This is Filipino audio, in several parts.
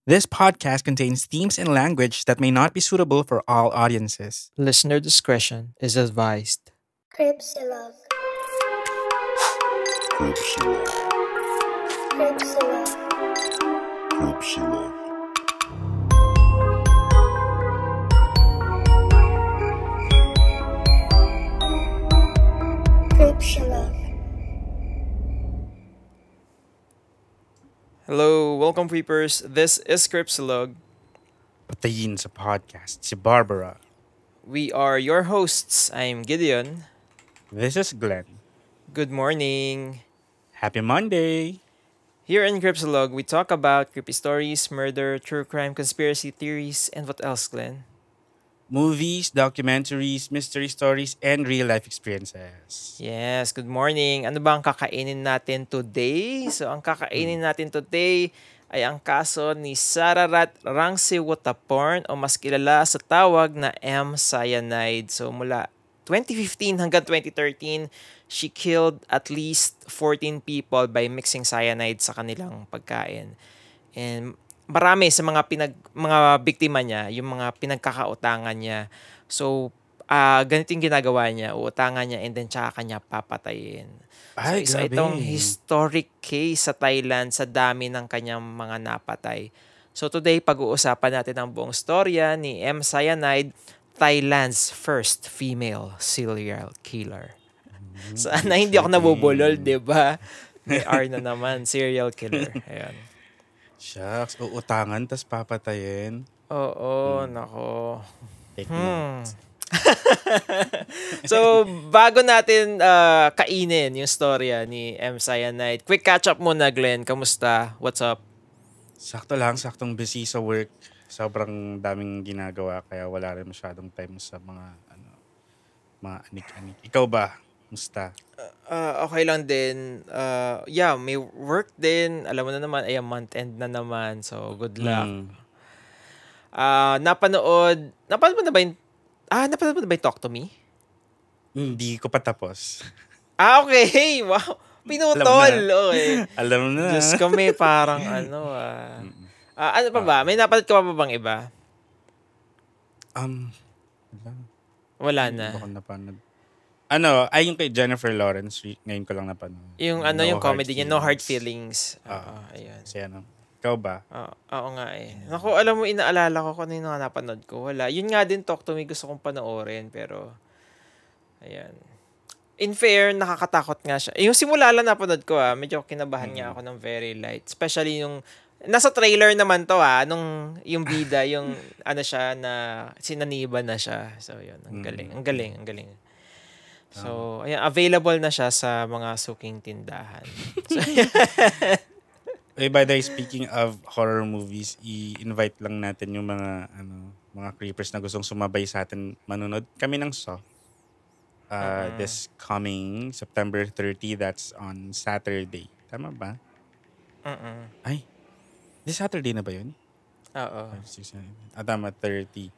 This podcast contains themes and language that may not be suitable for all audiences. Listener discretion is advised. Cripsilog. Cripsilog. Cripsilog. Hello, welcome Creepers. This is Cripsilog. Patayin sa podcast, si Barbara. We are your hosts. I'm Gideon. This is Glenn. Good morning. Happy Monday! Here in Cripsilog, we talk about creepy stories, murder, true crime, conspiracy theories, and what else, Glenn? Movies, documentaries, mystery stories, and real-life experiences. Yes, good morning. Ano ba ang kakainin natin today? So, ang kakainin natin today ay ang kaso ni Sararat Rangsiwataporn o mas kilala sa tawag na M. Cyanide. So, mula 2015 hanggang 2013, she killed at least 14 people by mixing cyanide sa kanilang pagkain. And marami sa mga biktima niya, yung mga pinagkakautangan niya. So, ganito yung ginagawa niya, uutangan niya and then tsaka kanya papatayin. Ay, So, isa grabe. itong historic case sa Thailand sa dami ng kanyang mga napatay. So, today, pag-uusapan natin ang buong storya ni M. Cyanide, Thailand's first female serial killer. Sana hindi ako nabubulol, di ba? May R na naman, serial killer. Ayan. Shucks, uutangan, tas papatayin. Oo, nako. Take Hmm. notes. So, bago natin kainin yung storya ni M. Cyanide, quick catch-up muna, Glenn. Kamusta? What's up? Sakto lang, saktong busy sa work. Sobrang daming ginagawa, kaya wala rin masyadong time sa mga anik-anik. Ikaw ba? Musta? Okay lang din. Yeah, may work din. Alam mo na naman, ay month end na naman. So, good luck. Napanood mo na ba yung Talk to Me? Hindi ko pa tapos. Okay. Wow. Pinutol. Okay. Alam na. Diyos ko, may parang ano pa ba? May napanood ka pa ba bang iba? Wala Hindi na. ko napanood. Ay yung kay Jennifer Lawrence, ngayon ko lang napanood. Yung No yung Hard comedy niya, No Hard Feelings. Feelings. Ayun. Kasi ikaw ba? Oo nga eh. Naku, alam mo, inaalala ko kung ano yung napanood ko. Wala. Yun nga din, Talk to Me, gusto kong panoorin. Pero, ayan. In fair, nakakatakot nga siya. Yung simula lang napanood ko medyo kinabahan nga ako ng very light. Especially yung, nasa trailer naman to nung yung bida, yung siya na, sinaniba na siya. So, yun. Ang galing. Ang galing. Ang galing. So, ayan, available na siya sa mga suking tindahan. So, By the way, speaking of horror movies, i-invite lang natin yung mga creepers na gustong sumabay sa atin manunod. Kami ng Saw. This coming September 30, that's on Saturday. Tama ba? Ay, this Saturday na ba yun? Oo. 5, 6, 7. Tama, 30.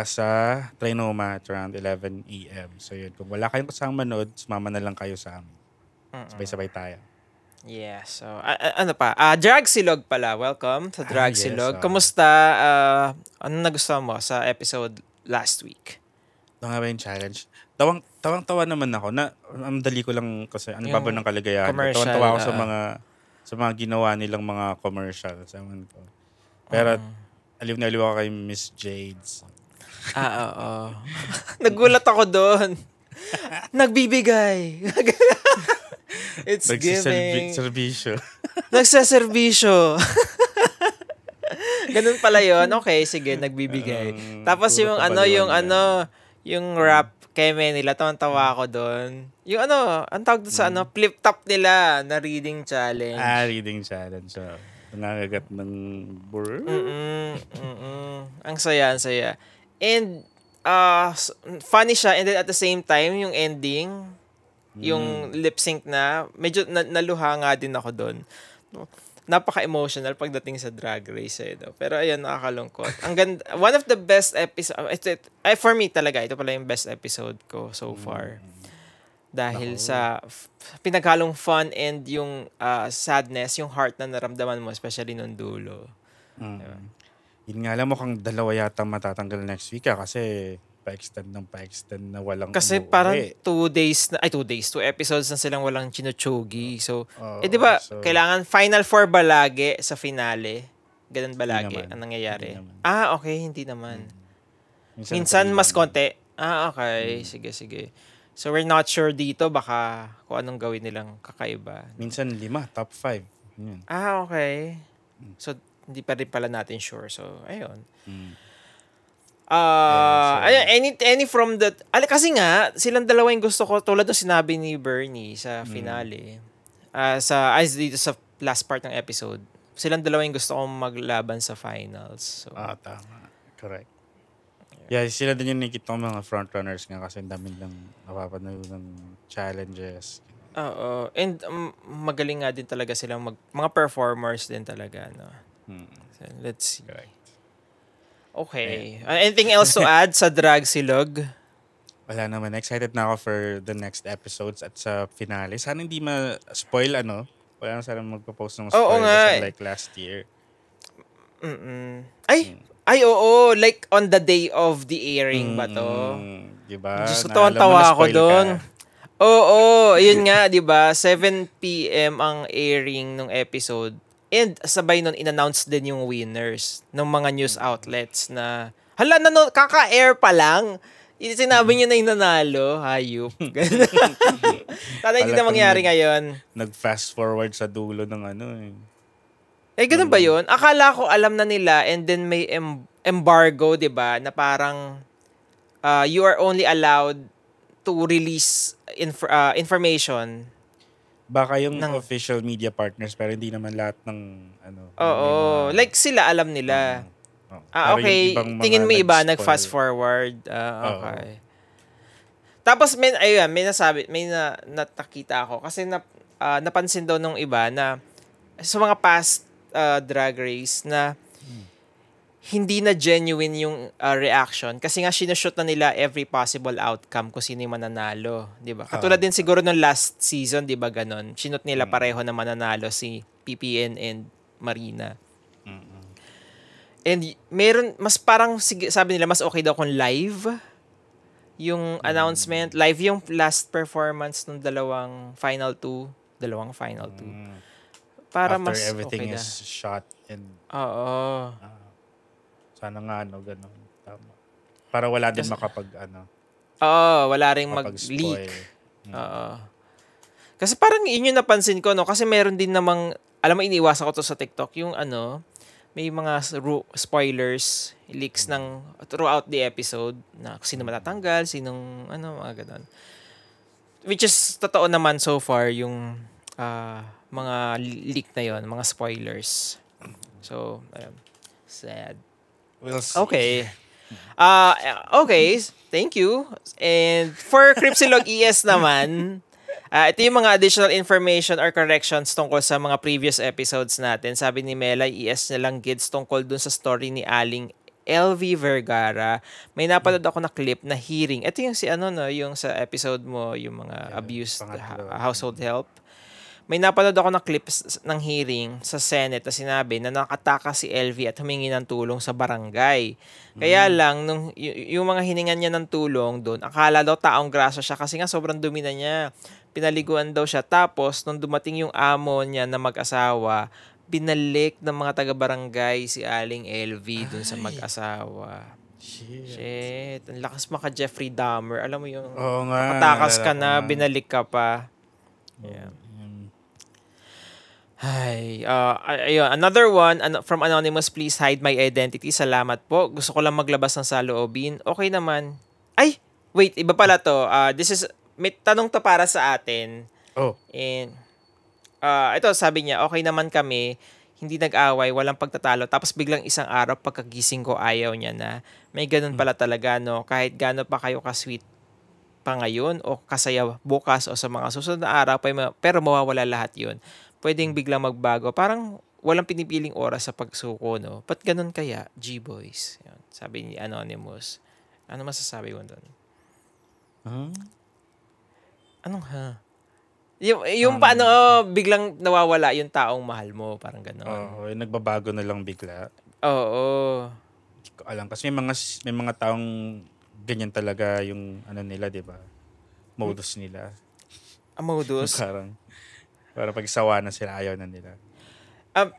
Sa Trinoma at around 11 a.m. So yun, kung wala kayong kasama manood, sumama na lang kayo sa amin. Sabay-sabay tayo. Yeah, so ano pa? Drag Silog pala. Welcome sa Drag Yes, Silog. Kamusta? Ano nagustuhan mo sa episode last week? Ito nga ba yung challenge? Tawang-tawa naman ako na ang dali ko lang kasi ano ba Yung ng kaligayahan ko. commercial, Tawang-tawa ako sa mga ginawa nilang mga commercials. Ewan ko. Pero aliw na aliw ako kay Miss Jades. Oo. Nagulat ako doon. Nagbibigay. It's giving. Serbisyo. Nagsaservisyo. Ganun pala yon. Okay, sige, nagbibigay. Tapos puro yung kabaliwan yan. yung rap keme nila, tawan-tawa ako doon. Yung ang tawag doon sa flip top nila na reading challenge. Reading challenge. So, nangangagat ng burr. Ang saya, ang saya. And funny siya, and then at the same time, yung ending, yung lip sync na, medyo naluha nga din ako doon. Napaka-emotional pagdating sa Drag Race no? Pero ayun, nakakalungkot. Ang ganda, one of the best episode, for me talaga, ito pala yung best episode ko so far. Dahil sa pinaghalong fun and yung sadness, yung heart na naramdaman mo, especially nung dulo. Yun nga lang, mukhang dalawa yata matatanggal next week kasi pa-extend na walang Kasi umuwi. parang 2 episodes na silang walang chinuchugi. So, di ba, so, kailangan Final Four ba lagi sa finale? Ganun ba lagi naman. ang nangyayari? Hindi naman. Okay, hindi naman. Minsan Minsan 3 mas lang. konti. Okay. Sige. So, we're not sure dito. Baka kung anong gawin nilang kakaiba. Minsan 5, top 5. Yun. Okay. So, hindi pa rin pala natin sure. So, ayun. so- Any from the... kasi nga, silang dalawa yung gusto ko, tulad ng sinabi ni Bernie sa finale. Dito sa last part ng episode. Silang dalawa yung gusto kong maglaban sa finals. So, Tama. Correct. Yeah, sila din yung nakikita ko mga frontrunners nga kasi ang dami lang napapanood ng challenges. Oo. And magaling nga din talaga silang mga performers din talaga. No? So, let's see. Correct. Okay. Anything else to add sa Drag Silog? Wala naman. Excited na ako for the next episodes at sa finale. Sana hindi ma-spoil Wala na sana magpo-post ng spoilers nga. like last year. Oo. Like on the day of the airing ba to? Diba? Diyos ko, Naalala mo, tawa ako na-spoil doon. ka. Oo, yun nga, di ba? 7 p.m. ang airing ng episode. And sabay nun, in-announce din yung winners ng mga news outlets na, kaka-air pa lang. Sinabi niyo na yung nanalo. Hayop. Sana hindi na mangyari ngayon. Nag-fast forward sa dulo ng Ganun ba yun? Akala ko alam na nila and then may embargo, di ba? Na parang you are only allowed to release information. Baka yung official media partners pero hindi naman lahat ng Oo. Like sila alam nila. Pero Okay. yung ibang mga Tingin mo iba, nag-spoil. nag-fast forward. Okay. Tapos may natakita ako. Kasi napansin daw nung iba na sa mga past drag race na hindi na genuine yung reaction. Kasi nga, sinushoot na nila every possible outcome kung sino yung mananalo. Diba? Katulad din siguro nung last season, di ba ganon? Sinut nila pareho na mananalo si PPN and Marina. And meron, mas parang, sabi nila, mas okay daw kung live yung announcement. Live yung last performance ng dalawang final two. Para After mas everything okay is shot and Oo. sana nga ganun. Tama. Para wala din Wala ring mag-leak. makapag-spoil. Oo. Kasi parang yun yung napansin ko, no? Kasi meron din namang, alam mo, iniiwasan ko to sa TikTok, yung may mga spoilers, leaks ng throughout the episode na sino matatanggal, sinong, mga ganun. Which is, totoo naman so far, yung mga leak na yon, mga spoilers. So, sad. We'll see. Okay. Okay, thank you. And for Cripsilog ES naman, ito yung mga additional information or corrections tungkol sa mga previous episodes natin. Sabi ni Mela, ES na lang gids tungkol dun sa story ni Aling LV Vergara. May napanood ako na clip na hearing. Ito yung yung sa episode mo, yung mga abused household help. May napanood ako na clips ng hearing sa Senate na sinabi na nakataka si LV at humingi ng tulong sa barangay. Kaya lang, yung mga hiningan niya ng tulong doon, akala daw taong grasa siya kasi nga sobrang dumi na niya. Pinaliguan daw siya. Tapos, nung dumating yung amo niya na mag-asawa, binalik ng mga taga-barangay si Aling LV doon sa mag-asawa. Shit. Ang lakas maka Jeffrey Dahmer. Alam mo yung nakatakas ka na, binalik ka pa. Yeah. Ay, ayun. Another one from Anonymous, please hide my identity. Salamat po. Gusto ko lang maglabas ng saloobin. Okay naman. Ay, wait, iba pala to. May tanong to para sa atin. Oh. And, ito, sabi niya, okay naman kami, hindi nag-away, walang pagtatalo. Tapos biglang isang araw, pagkagising ko, ayaw niya na. May ganun pala talaga, no? Kahit gano'n pa kayo ka-sweet pa ngayon o kasaya bukas o sa mga susunod na araw, pero mawawala lahat yun. Pwedeng biglang magbago. Parang walang pinipiling oras sa pagsuko, no? Ba't ganun kaya, G-Boys? Yan, sabi ni Anonymous. Ano masasabi mo doon? Anong Yung paano biglang nawawala yung taong mahal mo, parang gano'n. Nagbabago na lang bigla. Oo. Hindi ko alam. Kasi may mga taong ganyan talaga yung ano nila, di ba? Modus nila. Ang modus. Parang pag sawa na sila, ayaw na nila.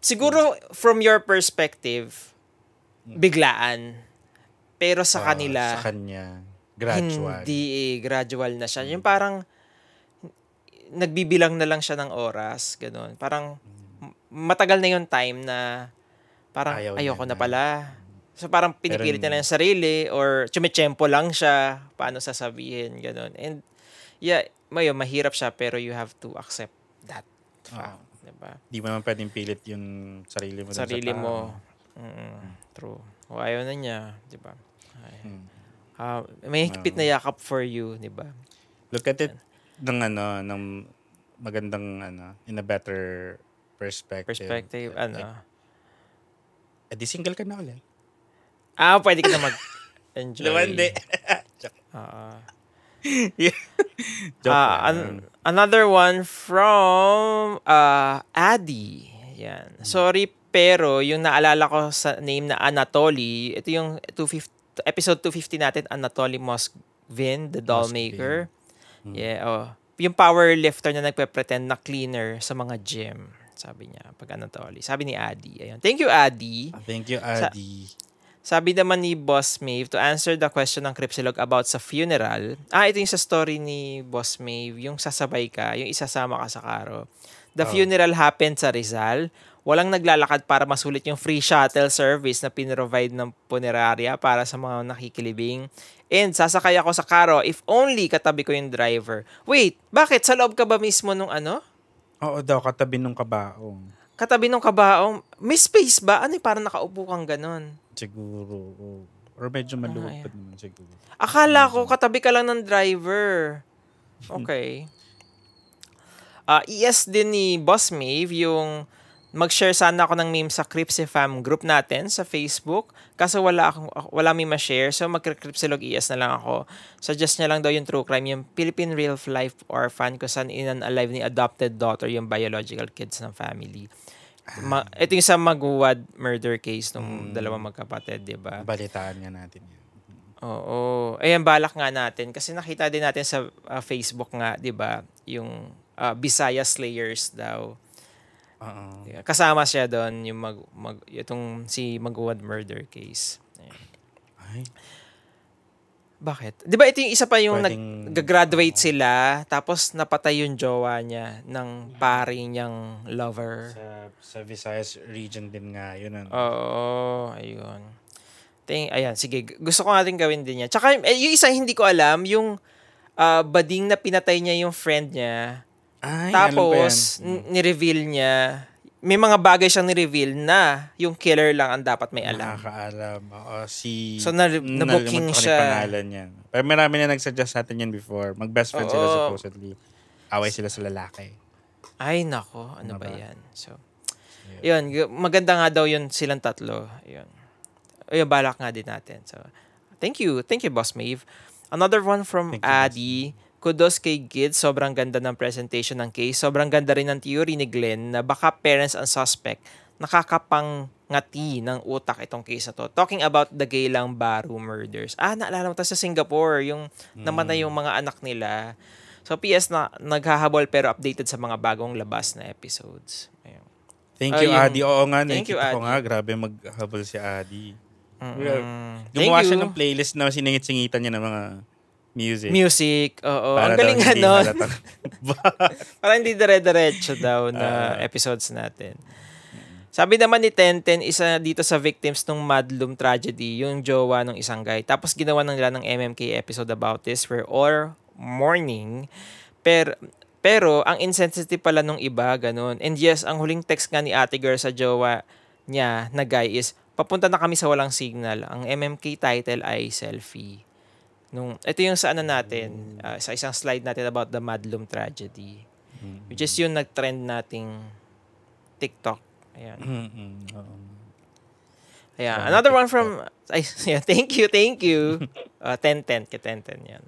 Siguro, from your perspective, biglaan. Pero sa kanila, Sa kanya, gradual. hindi gradual na siya. Yung parang, nagbibilang na lang siya ng oras, ganun. Parang, matagal na yung time na, parang, ayoko na pala. So, parang pinipilit na lang yung sarili, or tsumechempo lang siya, paano sasabihin, ganun. And, yeah, mahirap siya, pero you have to accept that fact. Diba? Di mo naman pwedeng pilit yung sarili mo. Sarili mo. True. O ayaw na niya, di ba? May higpit na yakap for you, di ba? Look at it ng magandang in a better perspective. Di single ka na ulit. Pwede ka na mag-enjoy. Lumandi. Another one from Adi. Yan. Sorry, pero yung naalala ko sa name na Anatoly, ito yung episode 250 natin, Anatoly Moskvin, the doll maker. Yeah, yung power lifter na nagpe-pretend na cleaner sa mga gym. Sabi niya, pag Anatoly. Sabi ni Adi. Ayun. Thank you, Adi. Thank you, Adi. Sabi naman ni Boss Maeve, to answer the question ng Cripsilog about sa funeral, ito yung sa story ni Boss Maeve, yung sasabay ka, yung isasama ka sa karo. The funeral happened sa Rizal. Walang naglalakad para masulit yung free shuttle service na pinrovide ng punerarya para sa mga nakikilibing. And sasakay ako sa karo if only katabi ko yung driver. Wait, bakit? Sa loob ka ba mismo nung ano? Oo daw, katabi nung kabaong. Katabi nung kabaong? May space ba? Ano parang nakaupo kang ganon? Siguro. Or medyo malupad naman siguro. Akala ko katabi ka lang ng driver. Okay. ES din ni Boss Maeve yung mag-share sana ako ng meme sa Cripsifam group natin sa Facebook. Kaso wala may ma-share. So mag-Cripsilog ES na lang ako. Suggest niya lang daw yung true crime, yung Philippine real life orphan kung saan in-alive ni adopted daughter yung biological kids ng family. Ito yung sa Maguwad murder case ng dalawang magkapatid, di ba? Balitaan nga natin yan. Oo. Ayan, balak nga natin. Kasi nakita din natin sa Facebook nga, di ba? Yung Bisaya Slayers daw. Kasama siya doon yung itong si Maguwad murder case. Ay. Bakit? 'Di ba ito yung isa pa yung nag-graduate sila tapos napatay yung jowa niya ng pare niyang lover. Sa Visayas region din nga yun. Oo, ayun. Ayan, sige. Gusto ko natin gawin din yan. Tsaka yung isa hindi ko alam, yung bading na pinatay niya yung friend niya. Ay, tapos, ni-reveal niya, may mga bagay siyang ni-reveal na yung killer lang ang dapat may alam. Nakakaalam. So, na-booking siya. Pangalan niya. Pero marami na nag-suggest sa atin yan before. Mag-best friend sila supposedly. Away sila sa lalaki. Ay, nako. Ano ba yan? So, yun. Maganda nga daw yun silang tatlo. Yun. Ayun, balak nga din natin. So, thank you. Thank you, Boss Maeve. Another one from Adi. Kudos kay Gid, sobrang ganda ng presentation ng case. Sobrang ganda rin ng theory ni Glenn na baka parents and suspect nakakapangngati ng utak itong case na to. Talking about the Geylang Baru murders. Naalala mo sa Singapore, yung namatay yung mga anak nila. So, PS na naghahabol pero updated sa mga bagong labas na episodes. Ayun. Thank you, Adi. Oo nga, thank you, nakikita ko Adi. nga. Grabe maghabol si Adi. Gumawa siya ng playlist na siningit-singitan niya ng mga music, oo. Ang galing nga nun. Parang hindi dire-diretso daw na episodes natin. Sabi naman ni Tenten, isa dito sa victims ng Madlum tragedy, yung jowa ng isang guy. Tapos ginawa nila ng MMK episode about this, where all morning. Pero ang insensitive pala nung iba, ganun. And yes, ang huling text nga ni Ate Girl sa jowa niya na guy is, papunta na kami sa walang signal. Ang MMK title ay selfie. Ito yung sa natin, sa isang slide natin about the Madlum tragedy. Which is yung nag-trend nating TikTok. Ayan. Ayan. Another one from, thank you. Tenten yan.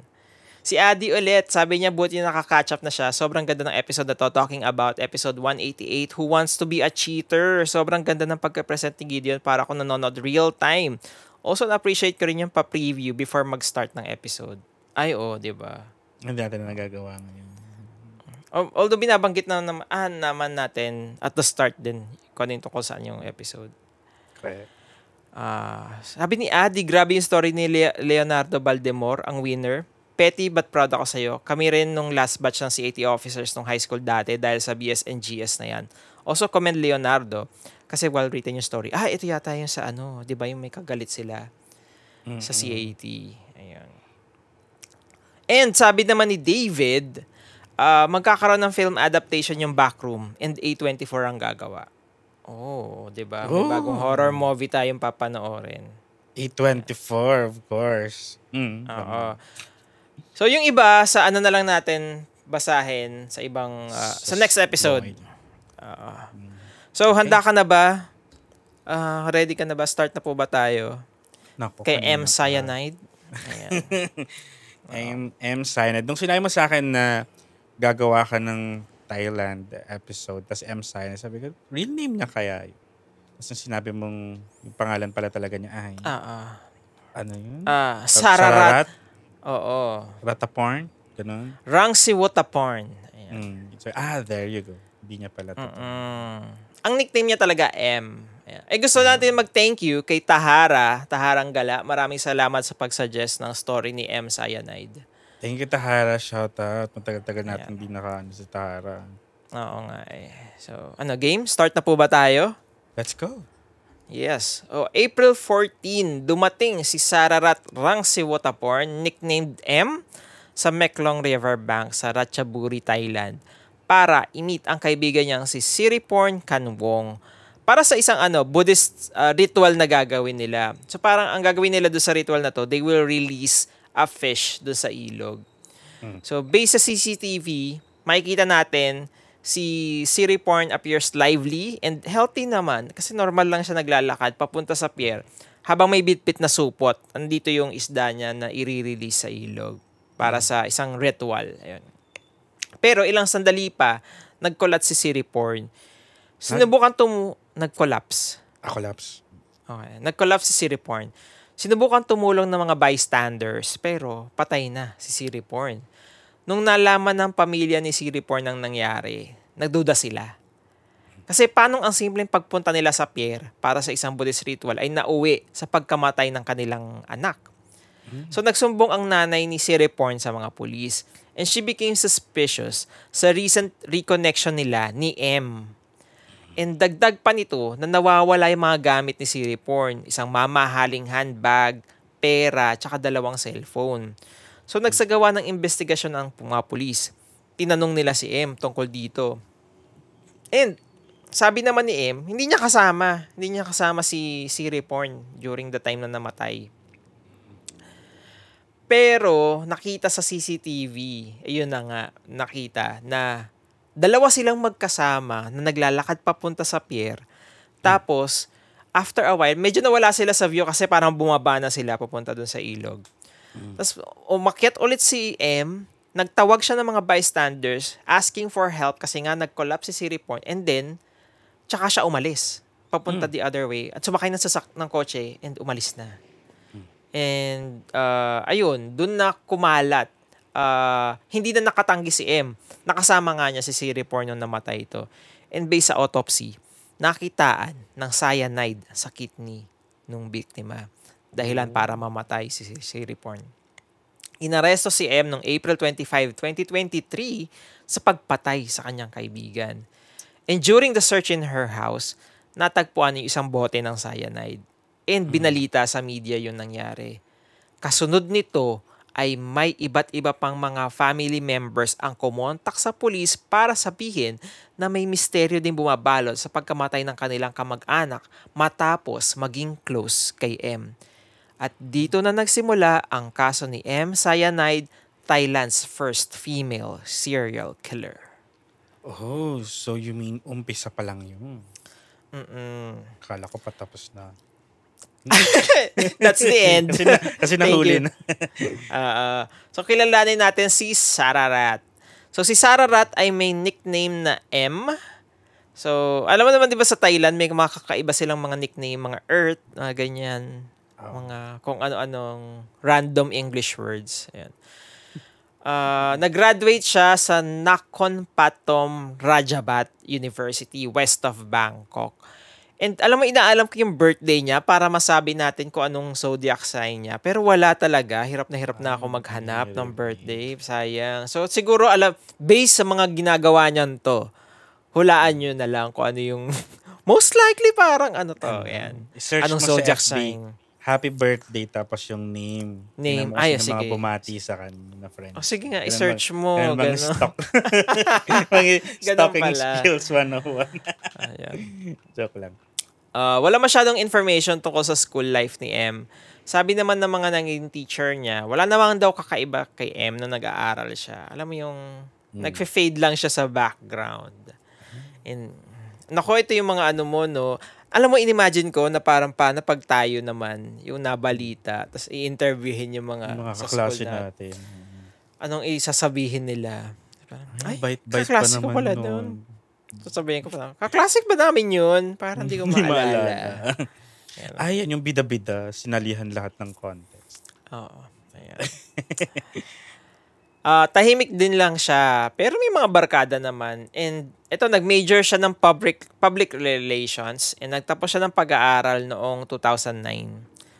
Si Adi ulit, sabi niya buti nakaka-catch up na siya. Sobrang ganda ng episode na to, talking about episode 188, Who Wants to be a Cheater. Sobrang ganda ng pagka-present ni Gideon para kung nanonood real time. Also, na-appreciate ko rin yung pa-preview before mag-start ng episode. Ay, di ba? Hindi natin na nagagawa ngayon. Although binabanggit naman natin at the start din kung ano yung tungkol saan yung episode. Correct. Sabi ni Adi, grabe yung story ni Leonardo Baldemor, ang winner. Petty but proud ako sa'yo. Kami rin nung last batch ng CAT officers nung high school dati dahil sa BS and GS na yan. Also commend Leonardo kasi well written yung story. Ito yata yung sa di ba yung may kagalit sila sa CAT. Ayun. And sabi naman ni David, magkakaroon ng film adaptation yung Backroom and A24 ang gagawa. Di ba? May bagong horror movie tayong papanoorin. A24, of course. Oo. So, yung iba, sa na lang natin basahin sa ibang, sa next episode. So, handa ka na ba? Ready ka na ba? Start na po ba tayo? Naku, Kay M. kanina pa. Cyanide? Ayan. M. Cyanide. Nung sinabi mo sa akin na gagawa ka ng Thailand episode, tas M. Cyanide, sabi ko, real name niya kaya yun? Tapos nung sinabi mong yung pangalan pala talaga niya ay, ano yun? Sararat. Oo. Rataporn? Ganun? Rangsi Wotaporn. Ayan. So, there you go. Hindi niya pala to. Ang nickname niya talaga M. Ayan. Gusto natin mag-thank you kay Taharang Gala. Maraming salamat sa pag-suggest ng story ni M. Cyanide. Thank you, Tahara. Shout out. Matagal-tagal natin hindi si Tahara. Oo nga So, game? Start na po ba tayo? Let's go. Yes. April 14, dumating si Sararat Rangsi Wotaporn, nicknamed M, sa Meklong River Bank sa Ratchaburi, Thailand, para i-meet ang kaibigan niyang si Siriporn Kanwong para sa isang Buddhist ritual na gagawin nila. So parang ang gagawin nila doon sa ritual na to, they will release a fish doon sa ilog. So based sa CCTV, makikita natin si Siriporn appears lively and healthy naman kasi normal lang siya naglalakad papunta sa pier habang may bitbit na supot. Andito yung isda niya na i-release sa ilog para sa isang ritual. Ayun. Pero ilang sandali pa, nag-collapse si Siriporn. Sinubukan nag-collapse. Collapse. Okay. Nag-collapse si Siriporn. Sinubukan tumulong ng mga bystanders pero patay na si Siriporn. Nung nalaman ng pamilya ni Siriporn ang nangyari, nagduda sila. Kasi paano ang simpleng pagpunta nila sa pier para sa isang Buddhist ritual ay nauwi sa pagkamatay ng kanilang anak. So nagsumbong ang nanay ni Siriporn sa mga pulis and she became suspicious sa recent reconnection nila ni M. And dagdag pa nito na nawawala yung mga gamit ni Siriporn, isang mamahaling handbag, pera, tsaka 2 cellphone. So nagsagawa ng investigasyon ang mga pulis. Tinanong nila si M tungkol dito. And sabi naman ni M, hindi niya kasama si Siriporn during the time na namatay. Pero nakita sa CCTV, ayun na nga, nakita na 2 silang magkasama na naglalakad papunta sa pier. Tapos, after a while, medyo nawala sila sa view kasi parang bumaba na sila papunta dun sa ilog. Tapos, umakyat ulit si M, nagtawag siya ng mga bystanders, asking for help kasi nga nag-collapse si Siriporn. And then, tsaka siya umalis, papunta the other way. At sumakay ng kotse and umalis na. And, ayun, dun na kumalat. Hindi na nakatanggi si M. Nakasama nga niya si Siriporn nung namatay ito. And based sa autopsy, nakitaan ng cyanide sa kidney nung biktima. Dahilan para mamatay si Siriporn. Inaresto si M noong April 25, 2023 sa pagpatay sa kanyang kaibigan. And during the search in her house, natagpuan yung isang bote ng cyanide. And binalita sa media yung nangyari. Kasunod nito ay may iba't iba pang mga family members ang kumontak sa pulis para sabihin na may misteryo din bumabalot sa pagkamatay ng kanilang kamag-anak matapos maging close kay M. At dito na nagsimula ang kaso ni M. Cyanide, Thailand's first female serial killer. Oh, so you mean umpisa pa lang yun? Mm-mm. Akala ko patapos na. That's the end. kasi nahuli na. So, kilalanin natin si Sararat. So, si Sararat ay may nickname na M. So, alam mo naman, di ba sa Thailand, may mga kakaiba silang mga nickname, mga Earth, mga ganyan. Mga kung ano-anong random English words. Ayan. Nag-graduate siya sa Nakhon Pathom Rajabat University, west of Bangkok. And alam mo, inaalam ko yung birthday niya para masabi natin kung anong zodiac sign niya. Pero wala talaga. Hirap na ako maghanap ng birthday. Sayang. So siguro, based sa mga ginagawa niyan to, hulaan nyo na lang kung ano yung most likely parang ano to. Yan. Search anong mo zodiac sa FB. sign. Happy birthday, tapos yung name. Name. Ay, Sige. mga bumati sa kanina, friend. Oh, sige nga, i-search mo. Mga Gano'n. stock. Mga stalking pala. skills 101. Ayan. Joke lang. Wala masyadong information tungkol sa school life ni M. Sabi naman ng mga naging teacher niya, wala naman daw kakaiba kay M nung nag-aaral siya. Alam mo yung nagfe-fade lang siya sa background. And nako, ito yung mga ano mo, no. Alam mo, inimagine ko na parang paano pag tayo naman, yung nabalita, tapos i-interviewin yung mga sa kaklase school natin. Anong isasabihin nila? Ay, bait pa kaklase ko naman pala nun. Sasabihin ko pa, kaklasik ba namin yun? Parang hindi ko maalala. Ay, yan yung bida-bida. Sinalihan lahat ng contest. Oo. Ayan. Tahimik din lang siya. Pero may mga barkada naman. And ito, nag-major siya ng public relations and nagtapos siya ng pag-aaral noong 2009.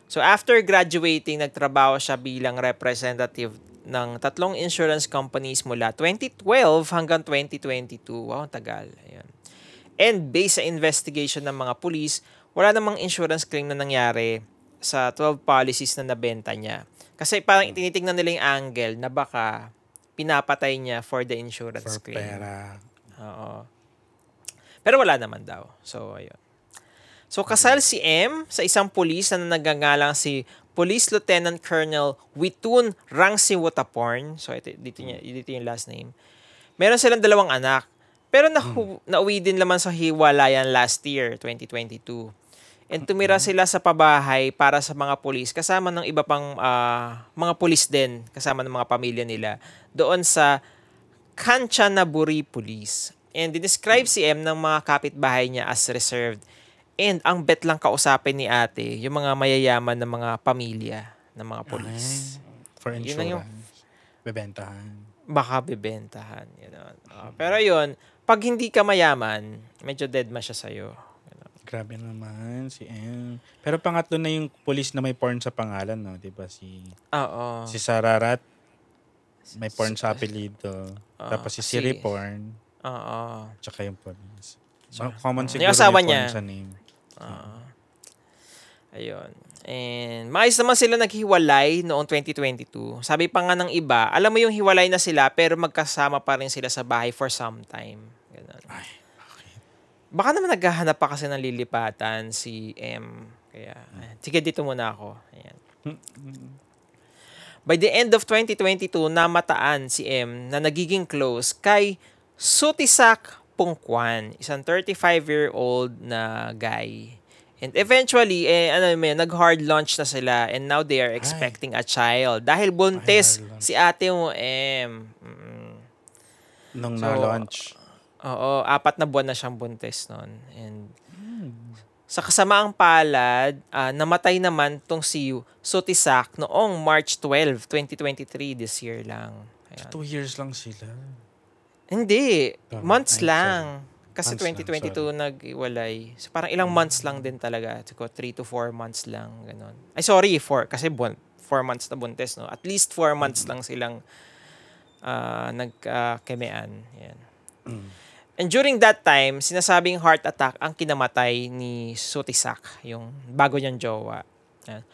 So after graduating, nagtrabaho siya bilang representative ng 3 insurance companies mula 2012 hanggang 2022. Wow, tagal. Ayan. And based sa investigation ng mga pulis, wala namang insurance claim na nangyari sa 12 policies na nabenta niya. Kasi parang tinitingnan nila yung angle na baka pinapatay niya for the insurance For claim. pera. Oo. Pero wala naman daw. So, ayun. So, kasal si M sa isang pulis na nagngangalang si Police Lieutenant Colonel Witun Rangsiwataporn. So, dito yung last name. Meron silang 2 anak. Pero nauwi din naman sa hiwalayan last year, 2022. And tumira sila sa pabahay para sa mga pulis kasama ng iba pang mga pulis din, kasama ng mga pamilya nila doon sa Kanchanaburi Police. And describe si M ng mga kapitbahay niya as reserved. And ang bet lang kausapin ni ate, yung mga mayayaman ng mga pamilya ng mga pulis. For Yun lang yung- insurance. Bebentahan. Baka bibentahan. Pero yun, pag hindi ka mayaman, medyo dead ma siya sa'yo. Grabe naman si M. Pero pangatlo na yung police na may porn sa pangalan, no? Diba? Oo. Si Sararat, may porn sa apelido. Tapos si Siri porn. Oo. Tsaka yung police. Common yung siguro asawa may niya. porn sa name. Ayun. And maayos naman sila naghiwalay noong 2022. Sabi pa nga ng iba, alam mo yung hiwalay na sila pero magkasama pa rin sila sa bahay for some time. Ganun. Ay, bakit? Baka naman naghahanap pa kasi ng lilipatan si M. Kaya, sige, dito muna ako. Ayan. By the end of 2022, namataan si M na nagiging close kay Sutisak Pungkwan, isang 35-year-old na guy. And eventually, nag-hard launch na sila and now they are expecting a child. Dahil buntis si ate mo, M. Nung na-launch. Oo, 4 na buwan na siyang buntis noon. And sa kasamaang palad, namatay naman tong si Sutisak noong March 12, 2023, this year lang. Ayan. 2 years lang sila. Hindi, months Ay, lang. Kasi Months 2022 nag-iwalay. So parang ilang months lang din talaga. 3 to 4 months lang. Ganon. Ay, sorry, 4. Kasi 4 months na buntis, no? At least 4 months lang silang nagkemean. Yan. And during that time, sinasabing heart attack ang kinamatay ni Sutisak, yung bago niyang jowa. Yan.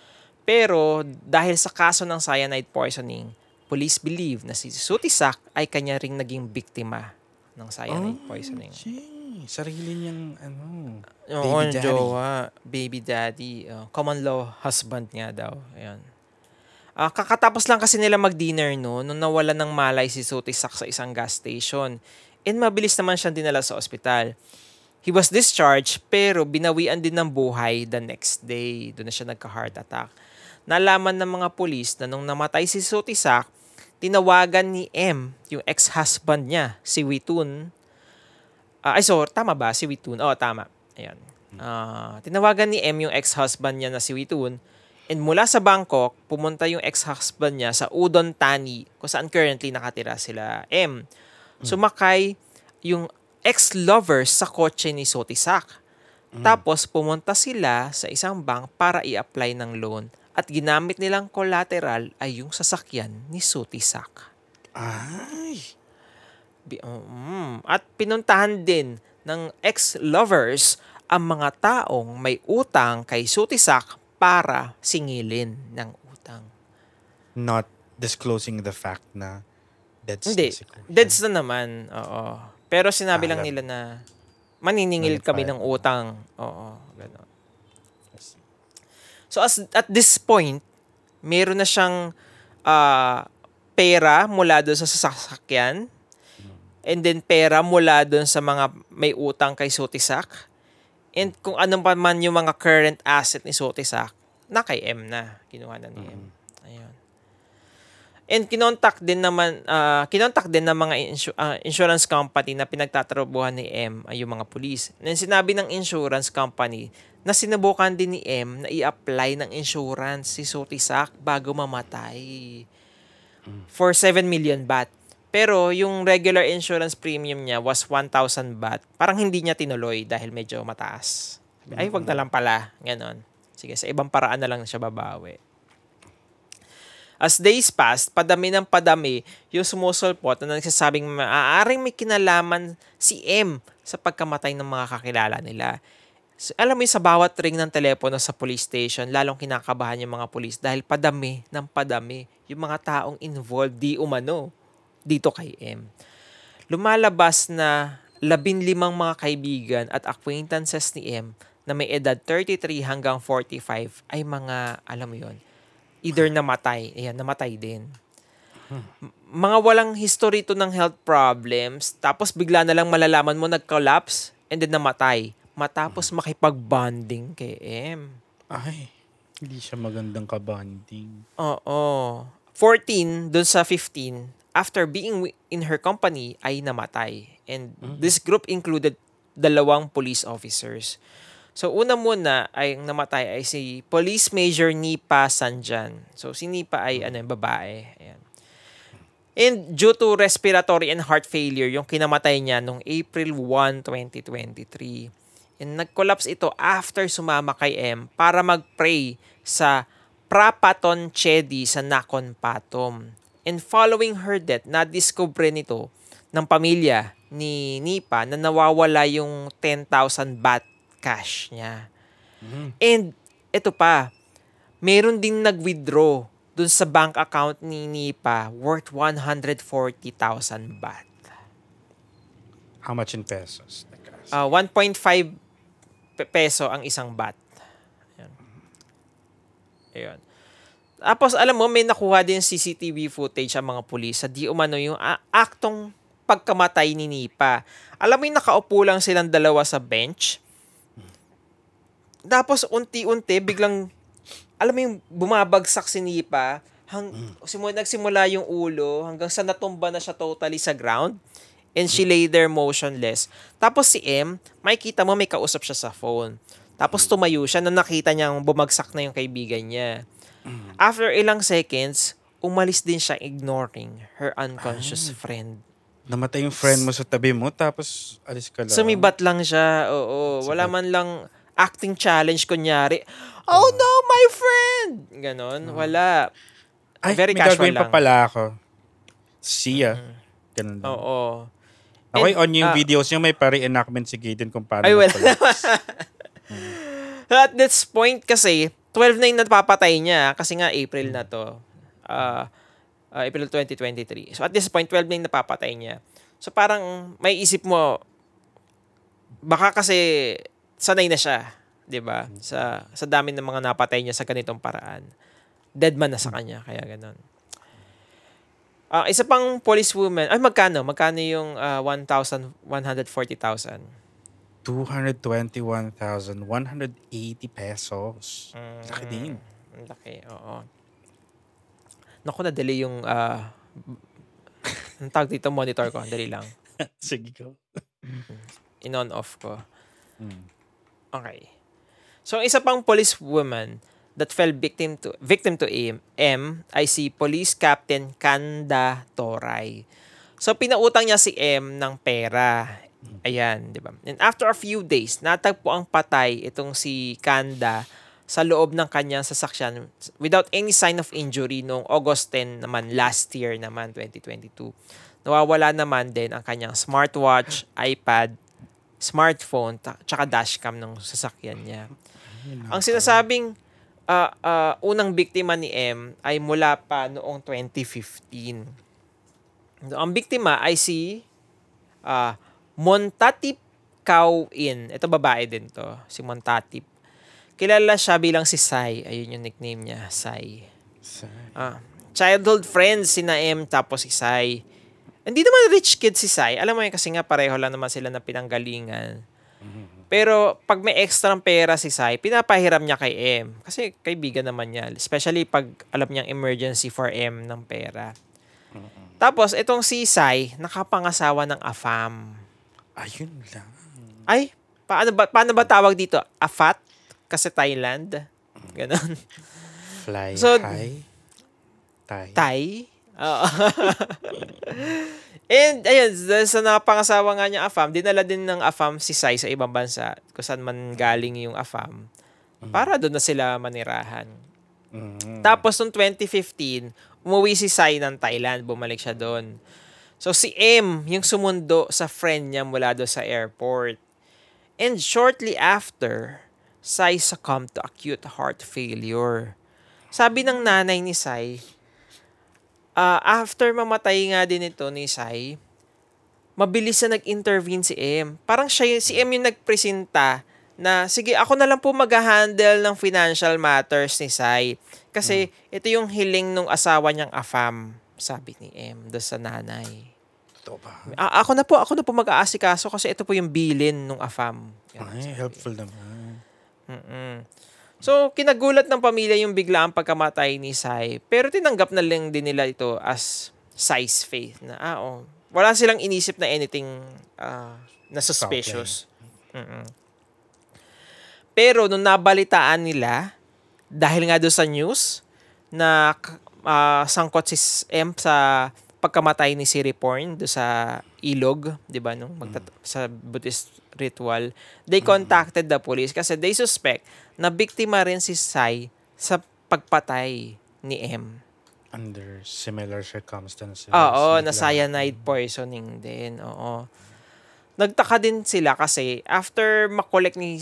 Pero dahil sa kaso ng cyanide poisoning, police believe na si Sutisak ay kanya ring naging biktima ng cyanide poisoning. Sarili niyang Oo, baby daddy. jowa, baby daddy, common law husband nga daw. Ayan. Kakatapos lang kasi nila mag-dinner nung nawala ng malay si Sutisak sa isang gas station. And mabilis naman siyang dinala sa ospital. he was discharged pero binawian din ng buhay the next day. Doon na siya nagka-heart attack. Nalaman ng mga pulis na nung namatay si Sotisak, tinawagan ni M, yung ex-husband niya, si Witun. Tama ba? Si Witun. Oo, tama. Ayan. Tinawagan ni M yung ex-husband niya na si Witun. And mula sa Bangkok, pumunta yung ex-husband niya sa Udon Thani, kung saan currently nakatira sila M. Sumakay yung ex-lover sa kotse ni Sotisak. Tapos pumunta sila sa isang bank para i-apply ng loan. At ginamit nilang collateral ay yung sasakyan ni Sotisak. Ay. At pinuntahan din ng ex-lovers ang mga taong may utang kay Sotisak para singilin ng utang. Not disclosing the fact na deads Hindi. na si Kuya. Deads na naman. Oo. Pero sinabi lang nila na maniningil kami ng utang. Oo. Gano'n. So at this point, meron na siyang pera mula doon sa sasakyan. And then pera mula doon sa mga may utang kay Sotisak. And kung ano pa man yung mga current asset ni Sotisak, na kay M na. Kinuha na ni M. Ayun. And kinontak din ng mga insurance company na pinagtatrabuhan ni M ay yung mga police. And sinabi ng insurance company na sinubukan din ni M na i-apply ng insurance si Sotisak bago mamatay for 7 million baht. Pero yung regular insurance premium niya was 1,000 baht. Parang hindi niya tinuloy dahil medyo mataas. Ay, wag na lang pala. Ganon. Sige, sa ibang paraan na lang siya babawi. As days passed, padami ng padami yung sumusulpot na nagsasabing maaaring may kinalaman si M sa pagkamatay ng mga kakilala nila. So, alam mo yung sa bawat ring ng telepono sa police station, lalong kinakabahan yung mga police dahil padami ng padami yung mga taong involved di umano dito kay M. Lumalabas na 15 mga kaibigan at acquaintances ni M na may edad 33 hanggang 45 ay mga, alam mo yun, either namatay, namatay din. Mga walang history to ng health problems, tapos bigla na lang malalaman mo nag-collapse and then namatay. Matapos makipag-bonding kay M. Ay, hindi siya magandang kabanding. Oo. 14 dun sa 15, after being in her company, ay namatay. And this group included 2 police officers. So, una muna ay ang namatay ay si Police Major Nipa Sanjan. So, si Nipa ay babae. Ayan. And due to respiratory and heart failure, yung kinamatay niya noong April 1, 2023. And nag-collapse ito after sumama kay M para mag-pray sa Prapaton Chedi sa Nakhon Pathom. And following her death, na-discover nito ng pamilya ni Nipa na nawawala yung 10,000 baht cash niya. And ito pa, meron din nag-withdraw dun sa bank account ni Nipa worth 140,000 baht. How much in pesos? 1.5 peso ang isang baht. Ayun. Tapos alam mo, may nakuha din CCTV footage ang mga pulis sa di umano yung aktong pagkamatay ni Nipa. Alam mo yung nakaupo lang silang dalawa sa bench. Tapos unti-unti biglang alam mo yung bumabagsak si Nipa nagsimula yung ulo hanggang sa natumba na siya totally sa ground and she lay there motionless. Tapos si M, makikita mo may kausap siya sa phone. Tapos tumayo siya na nakita niyang bumagsak na yung kaibigan niya. After ilang seconds, umalis din siya ignoring her unconscious friend. Namatay yung friend mo sa tabi mo tapos alis ka lang. Sumibat lang siya. Oo. Wala man lang acting challenge kunyari. Oh no, my friend! Ganon. Wala. Ay, very may casual gagawin lang. pa pala ako. See ya. Ganun lang. Oo. Ako And, on yung videos niya, may pa-reenactment si Gaten kung paano. Ay, well. mag-collapse. At this point kasi, 12 na yung napapatay niya kasi nga April na to. April 2023. So at this point, 12 na yung napapatay niya. So parang may isip mo, baka kasi sanay na siya, 'di ba? Sa dami ng mga napatay niya sa ganitong paraan. Dead man na sa kanya, kaya ganun. Isa pang policewoman, ay magkano yung 140,000? 2 221,180 pesos. Laki din. Ang laki, oo. Naku, na-delay yung, ang tawag dito, monitor ko. Dali lang. Sige ko. In-on-off ko. Mm. Okay. So, ang isa pang police woman that fell victim to M ay si Police Captain Kanda Toray. So, pinautang niya si M ng pera. Ayan, di ba? And after a few days, natagpo ang patay itong si Kanda sa loob ng kanyang sasakyan without any sign of injury noong August 10 naman, last year naman, 2022. Nawawala naman din ang kanyang smartwatch, iPad, smartphone, tsaka dashcam ng sasakyan niya. Ang sinasabing unang biktima ni M ay mula pa noong 2015. Ang biktima ay si Montatip Kauin. Ito babae din to, si Montatip. Kilala siya bilang si Sai. Ayun yung nickname niya, Sai. Childhood friends si M tapos si Sai. Hindi naman rich kid si Sai. Alam mo yun kasi nga pareho lang naman sila na pinanggalingan. Pero pag may extra pera si Sai, pinapahiram niya kay M. Kasi kaibigan naman niya. Especially pag alam niyang emergency for M ng pera. Tapos itong si Sai, nakapangasawa ng AFAM. Ayun lang. Ay, paano ba tawag dito? AFAT? Kasi Thailand. Ganon. Fly So, high. Thai? Oo. And, ayun, sa napangasawa nga niya AFAM, dinala din ng AFAM si Sai sa ibang bansa kung saan man galing yung AFAM para doon na sila manirahan. Tapos, noong 2015, umuwi si Sai ng Thailand. Bumalik siya doon. So, si M, yung sumundo sa friend niya mula doon sa airport. And shortly after, Sai succumbed to acute heart failure. Sabi ng nanay ni Sai, after mamatay nga din ito ni Sai, mabilis na nag-intervene si M. Parang si M yung nagpresenta na, sige, ako na lang po mag-handle ng financial matters ni Sai. Kasi ito yung hiling ng asawa niyang AFAM, sabi ni M doon sa nanay. Totoo ba? Ako na po mag-aasikaso kasi ito po yung bilin ng AFAM. Ay, helpful naman. So, kinagulat ng pamilya yung biglaang pagkamatay ni Sai. Pero tinanggap na lang din nila ito as Sai's faith. Na, wala silang inisip na anything na suspicious. Pero nung nabalitaan nila, dahil nga doon sa news, na sangkot si M sa pagkamatay ni Siriporn doon sa ilog, di ba, sa Buddhist ritual, they contacted the police kasi they suspect na biktima rin si Sai sa pagpatay ni M. Under similar circumstances. Oo, na cyanide poisoning din. Oo. Nagtaka din sila kasi after makolek ni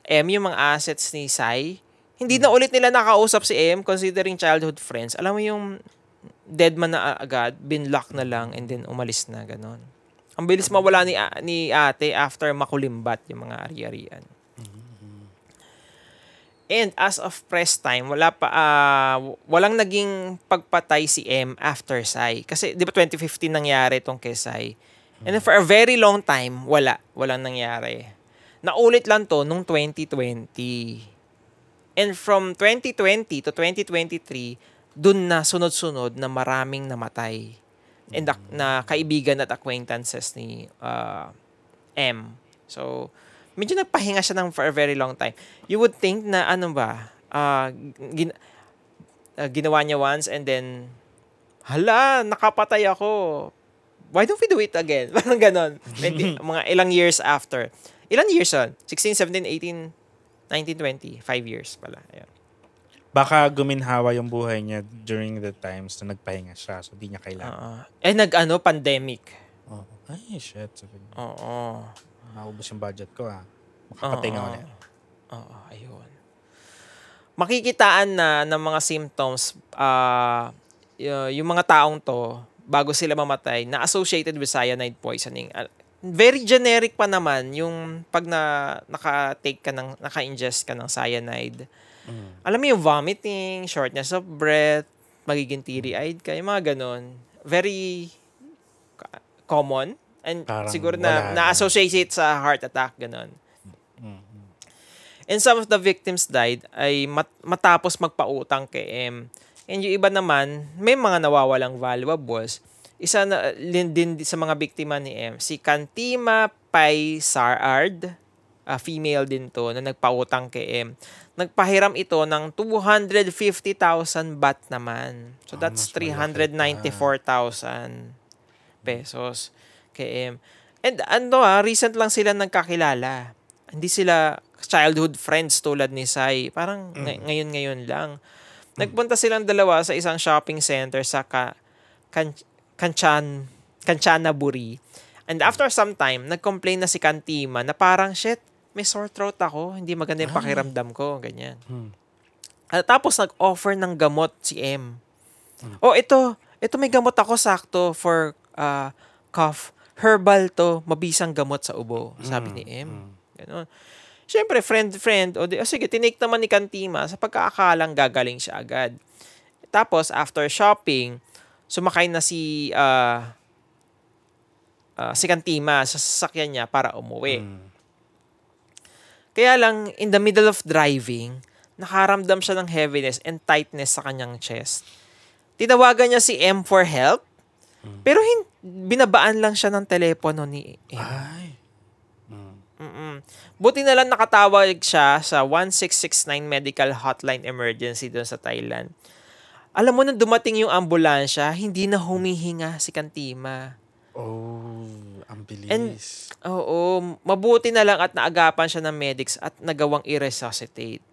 M yung mga assets ni Sai, hindi na ulit nila nakausap si M considering childhood friends. Alam mo yung dead man na agad, binlock na lang and then umalis na, ganon. Ang bilis mawala ni ate after makulimbat yung mga ari-arian. And as of press time, walang naging pagpatay si M after Sai. Kasi di ba 2015 nangyari itong kay Sai. And then for a very long time, walang nangyari. Naulit lang to nung 2020. And from 2020 to 2023, dun na sunod-sunod na maraming namatay. And na kaibigan at acquaintances ni M. So, medyo nagpahinga siya for a very long time. You would think na ginawa niya once and then, hala, nakapatay ako. Why don't we do it again? Parang ganon. Mga ilang years after. Ilan years on? 16, 17, 18, 19, 20. 5 years pala. Ayan. Baka guminhawa yung buhay niya during the times na nagpahinga siya. So, di niya kailangan. Pandemic. Oh. Ay, shit. Oo. Naubos yung budget ko, Makapatinga ulit. Oo, ayun. Makikitaan na ng mga symptoms, yung mga taong to, bago sila mamatay, na associated with cyanide poisoning. Very generic pa naman yung pag naka-ingest ka ng cyanide. Alam mo yung vomiting, shortness of breath, magiging teary-eyed ka, yung mga ganon. Very common. And Parang siguro wala na-associate sa heart attack, ganon. And some of the victims died ay matapos magpautang kay M. And yung iba naman, may mga nawawalang valuables. Isa na din sa mga biktima ni M, si Kantima Pai Sarard, female din to, na nagpautang kay M. Nagpahiram ito ng 250,000 baht naman. So that's mas malaki 394,000 pesos kay M. And recent lang sila nagkakilala. Hindi sila childhood friends tulad ni Sai. Parang ngayon lang. Nagpunta silang dalawa sa isang shopping center sa Kanchanaburi. And after some time, nag-complain na si Kantima na parang, shit, may sore throat ako. Hindi maganda yung pakiramdam ko. Ganyan. At tapos nag-offer ng gamot si M. Oh, ito may gamot ako sakto for cough. Herbal to, mabisang gamot sa ubo. Sabi ni M. Ganon. Siyempre, friend. Sige, tinake naman ni Kantima sa pagkakaakalang gagaling siya agad. Tapos, after shopping, sumakay na si Kantima sa sasakyan niya para umuwi. Kaya lang, in the middle of driving, nakaramdam siya ng heaviness and tightness sa kanyang chest. Tinawagan niya si M for help, pero binabaan lang siya ng telepono ni M. Ay. Buti na lang nakatawag siya sa 1669 medical hotline emergency doon sa Thailand. Alam mo, nung dumating yung ambulansya, hindi na humihinga si Kantima. Oh, ang bilis. And, mabuti na lang at naagapan siya ng medics at nagawang i-resuscitate.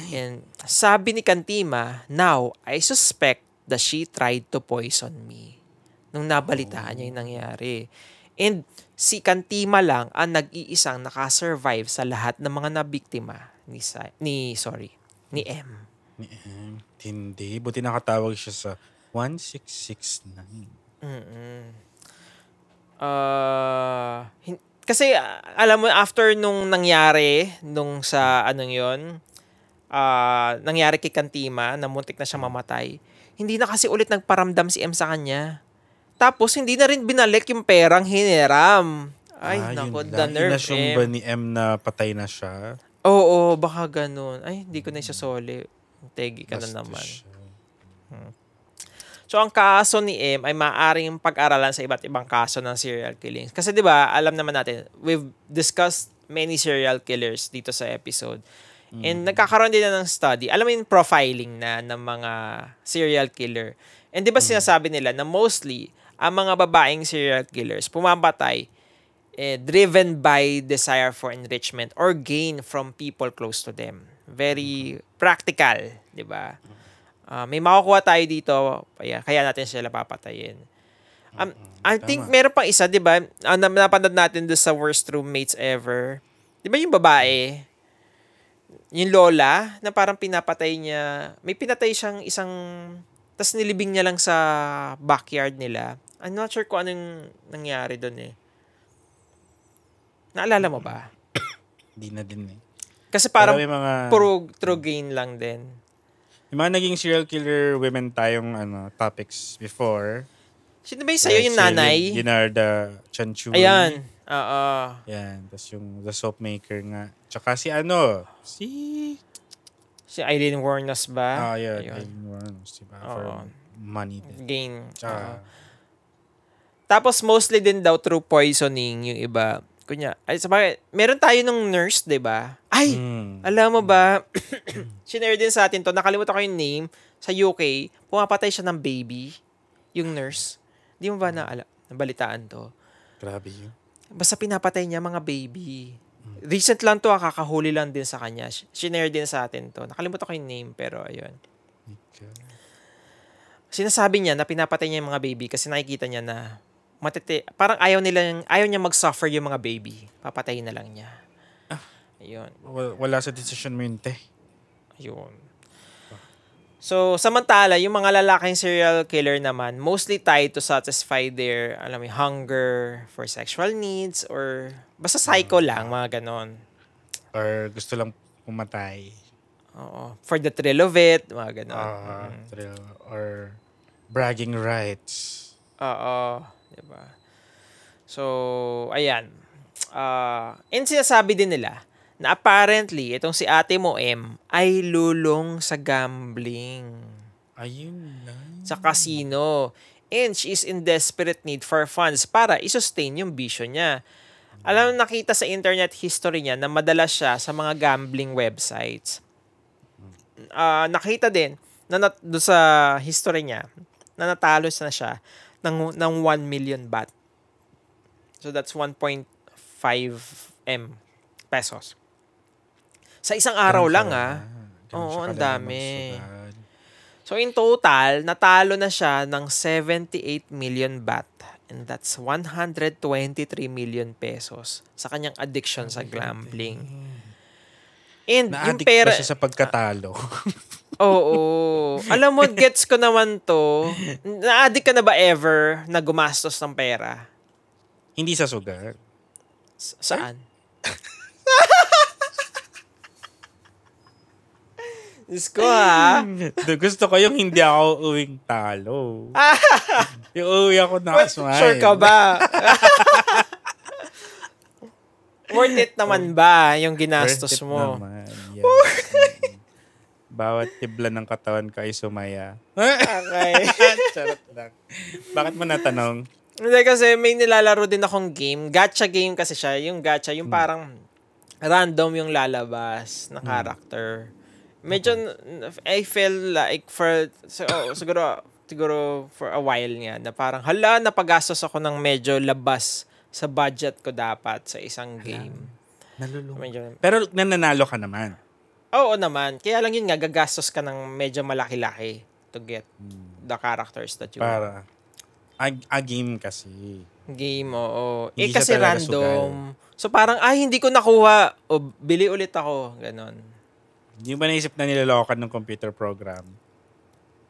And sabi ni Kantima, now, I suspect that she tried to poison me. Nung nabalitaan niya yung nangyari. And si Kantima lang ang nag-iisang nakasurvive sa lahat ng mga nabiktima ni M. Ni M. Hindi. Buti nakatawag siya sa 1669. Kasi alam mo, after nung nangyari, nangyari kay Kantima, na muntik na siya mamatay, hindi na kasi ulit nagparamdam si M sa kanya. Tapos, hindi na rin binalik yung perang hiniram. Ay, naku, the nerve, Inassume ba ni M na patay na siya? Oo, baka ganun. Ay, hindi ko na isasoli. Tegi ka na naman. So, ang kaso ni M ay maaaring pag-aralan sa iba't ibang kaso ng serial killings. Kasi 'di ba, alam naman natin, we've discussed many serial killers dito sa episode. And nagkakaroon din na ng study. Alam mo yung profiling na ng mga serial killer. And 'di ba sinasabi nila na mostly ang mga babaeng serial killers pumamatay driven by desire for enrichment or gain from people close to them. Very practical, 'di ba? May makukuha tayo dito, kaya natin sila papatayin. I think meron pang isa, 'di ba? Napanood natin doon sa Worst Roommates Ever. 'Di ba yung babae, yung lola na parang pinapatay niya, may pinatay siyang isang, tas nilibing niya lang sa backyard nila. I'm not sure kung anong nangyari doon eh. Naalala mo ba? Hindi na din eh. Kasi parang may mga, true gain lang din. May mga naging serial killer women tayong topics before. Sino ba yung sa'yo, yung nanay? Ginarda Chanchuli. Ayan. Oo. Yan. Tapos yung The Soap Maker nga. Tsaka si Eileen Wuornos ba? Yun. Eileen Wuornos. Diba? For money din. Gain. Tsaka, tapos mostly din daw through poisoning yung iba. Meron tayo nung nurse, 'di ba? Ay, alam mo ba? Shinare din sa atin to. Nakalimutan ko yung name. Sa UK, pumapatay siya ng baby, yung nurse. Di mo ba nabalitaan to? grabe yun. Basta pinapatay niya mga baby. Recent lang to, kakahuli lang din sa kanya. Shinare din sa atin to. Nakalimutan ko yung name, pero ayun. Sinasabi niya na pinapatay niya yung mga baby kasi nakikita niya na parang ayaw niya mag-suffer yung mga baby. Papatayin na lang niya. Ayun. Wala sa decision mo yun, te. Ayun. So, samantala, yung mga lalaking serial killer naman, mostly tied to satisfy their, hunger for sexual needs or basta psycho lang, mga ganon. Or gusto lang pumatay. Oo. For the thrill of it, mga ganon. Thrill or bragging rights. Oo. Diba? So, ayan. And sinasabi din nila na apparently, itong si ate mo, M, ay lulong sa gambling. Ayun lang. Sa casino. And she is in desperate need for funds para i-sustain yung bisyo niya. Alam mo, nakita sa internet history niya na madalas siya sa mga gambling websites. Nakita din na doon sa history niya na natalo na siya ng 1 million baht. So that's 1.5 M pesos. Sa isang araw lang Oo, ang dami. So in total, natalo na siya ng 78 million baht. And that's 123 million pesos sa kanyang addiction sa gambling. And yung Na-addict pera... ba siya sa pagkatalo? Oo. Alam mo, gets ko naman to. Na-addict ka na ba ever na gumastos ng pera? Hindi sa sugat. Saan? Diyos ko Gusto ko yung hindi ako uwing talo. Yung uwi ako nakasmile. Sure ka ba? Worth it naman ba yung ginastos Worth it mo? naman. Yeah. Bawat tibla ng katawan ko ay sumaya. Okay. Charot lang. Bakit mo natanong? Hindi kasi may nilalaro din akong game. Gacha game kasi siya. Yung gacha, yung parang random yung lalabas na character. Medyo, I feel like siguro for a while nga na parang, napagastos ako ng medyo labas sa budget ko dapat sa isang game. Nalulungkot. Pero nananalo ka naman. Oo naman. Kaya lang yun nga, gagastos ka ng medyo malaki-laki to get the characters that you want. A game kasi. Game, oo. Hindi Kasi siya talaga random. So parang, hindi ko nakuha. O, bili ulit ako. Ganon. Hindi ba naisip na nilolokan ng computer program?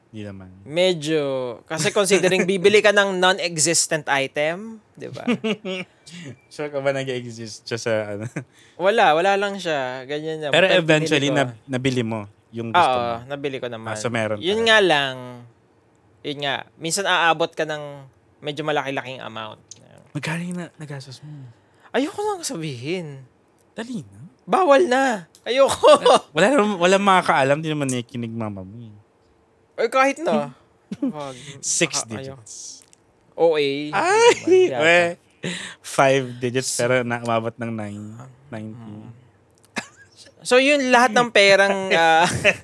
Hindi naman. Medyo. Kasi considering bibili ka ng non-existent item, di ba? Sure ka ba nag-exist siya sa ano? Wala lang siya. Ganyan niya. Pero eventually, nabili mo yung gusto mo. Oo, nabili ko naman. So meron yun nga lang, minsan aabot ka ng medyo malaki-laking amount. Magkano yung nagastos mo? Ayoko nang sabihin. Dali na. Bawal na. Ayoko. Wala makakaalam, di naman nakikinig mama mo. Ay, kahit na. 6 digits. OA. Ay! 5 digits pero umabot ng 90. So, yun lahat ng perang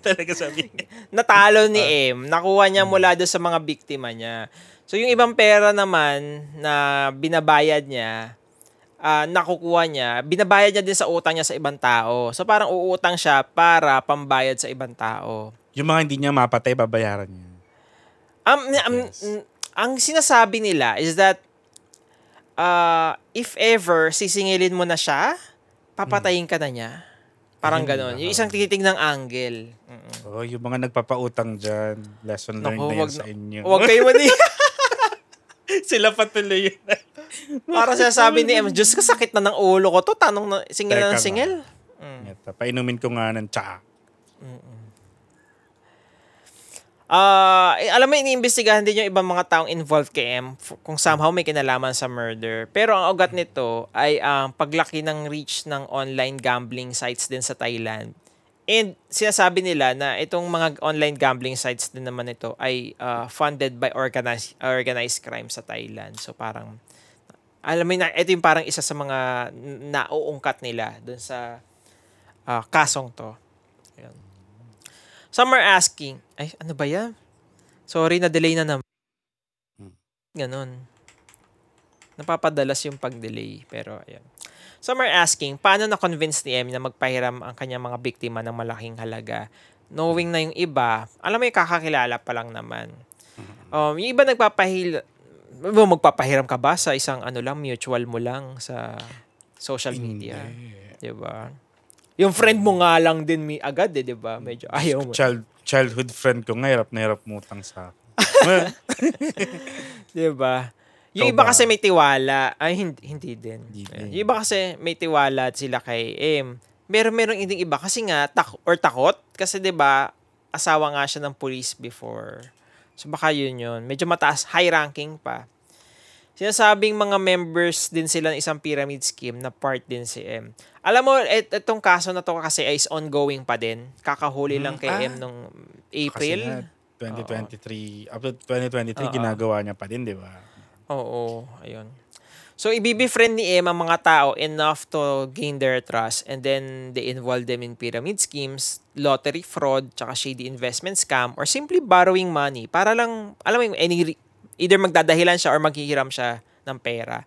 Talaga sabi. natalo ni M, nakuha niya mula doon sa mga biktima niya. So, yung ibang pera naman na binabayad niya, nakukuha niya, binabayad niya din sa utang niya sa ibang tao. So, parang uutang siya para pambayad sa ibang tao. Yung mga hindi niya mapatay, babayaran niya. Ang sinasabi nila is that if ever sisingilin mo na siya, papatayin ka na niya. Parang ganon. Yung isang tinitingnang angle. Yung mga nagpapautang dyan, lesson learned na yun sa inyo. Huwag kayo Sila patuloy yun. Para sinasabi ni M, Diyos ka, sakit na ng ulo ko to. Tanong na, singil na ng singil. Ito, painumin ko nga ng tsa. Alam mo, iniimbestigahan din yung ibang mga taong involved kay M kung somehow may kinalaman sa murder. Pero ang ugat nito ay ang paglaki ng reach ng online gambling sites din sa Thailand. And sinasabi nila na itong mga online gambling sites din naman ito ay funded by organized crime sa Thailand. So parang, alam mo, ito yung parang isa sa mga nauungkat nila dun sa kasong to. Ayan. Some are asking, ay, ano ba yan? Sorry, na-delay na naman. Ganon. Napapadalas yung pag-delay. Pero, ayan. Some are asking, paano na-convince ni M na magpahiram ang kanyang mga biktima ng malaking halaga? Knowing na yung iba, alam mo yung kakakilala pa lang naman. Yung iba magpapahiram ka ba sa isang mutual mo lang sa social media? Diba? Yung friend mo nga lang din agad diba? Medyo ayaw mo. Childhood friend ko nga, hirap na hirap mutang sa akin. Diba? Yung iba kasi may tiwala. Ay, hindi din. Yung iba kasi may tiwala at sila kay M. Merong iba kasi nga takot. Kasi 'di ba, asawa nga siya ng police before. So baka yun. Medyo mataas, high ranking pa. Sinasabing mga members din sila ng isang pyramid scheme na part din si M. Alam mo, itong kaso na to kasi is ongoing pa din. Kakahuli lang kay M nung Kasi April. nga, 2023, up to 2023, Oo. ginagawa niya pa din, di ba? Oo, ayun. So, ibibefriend ni M ang mga tao enough to gain their trust and then they involve them in pyramid schemes, lottery fraud, tsaka shady investment scam, or simply borrowing money para lang, alam mo yung either magdadahilan siya or maghihiram siya ng pera.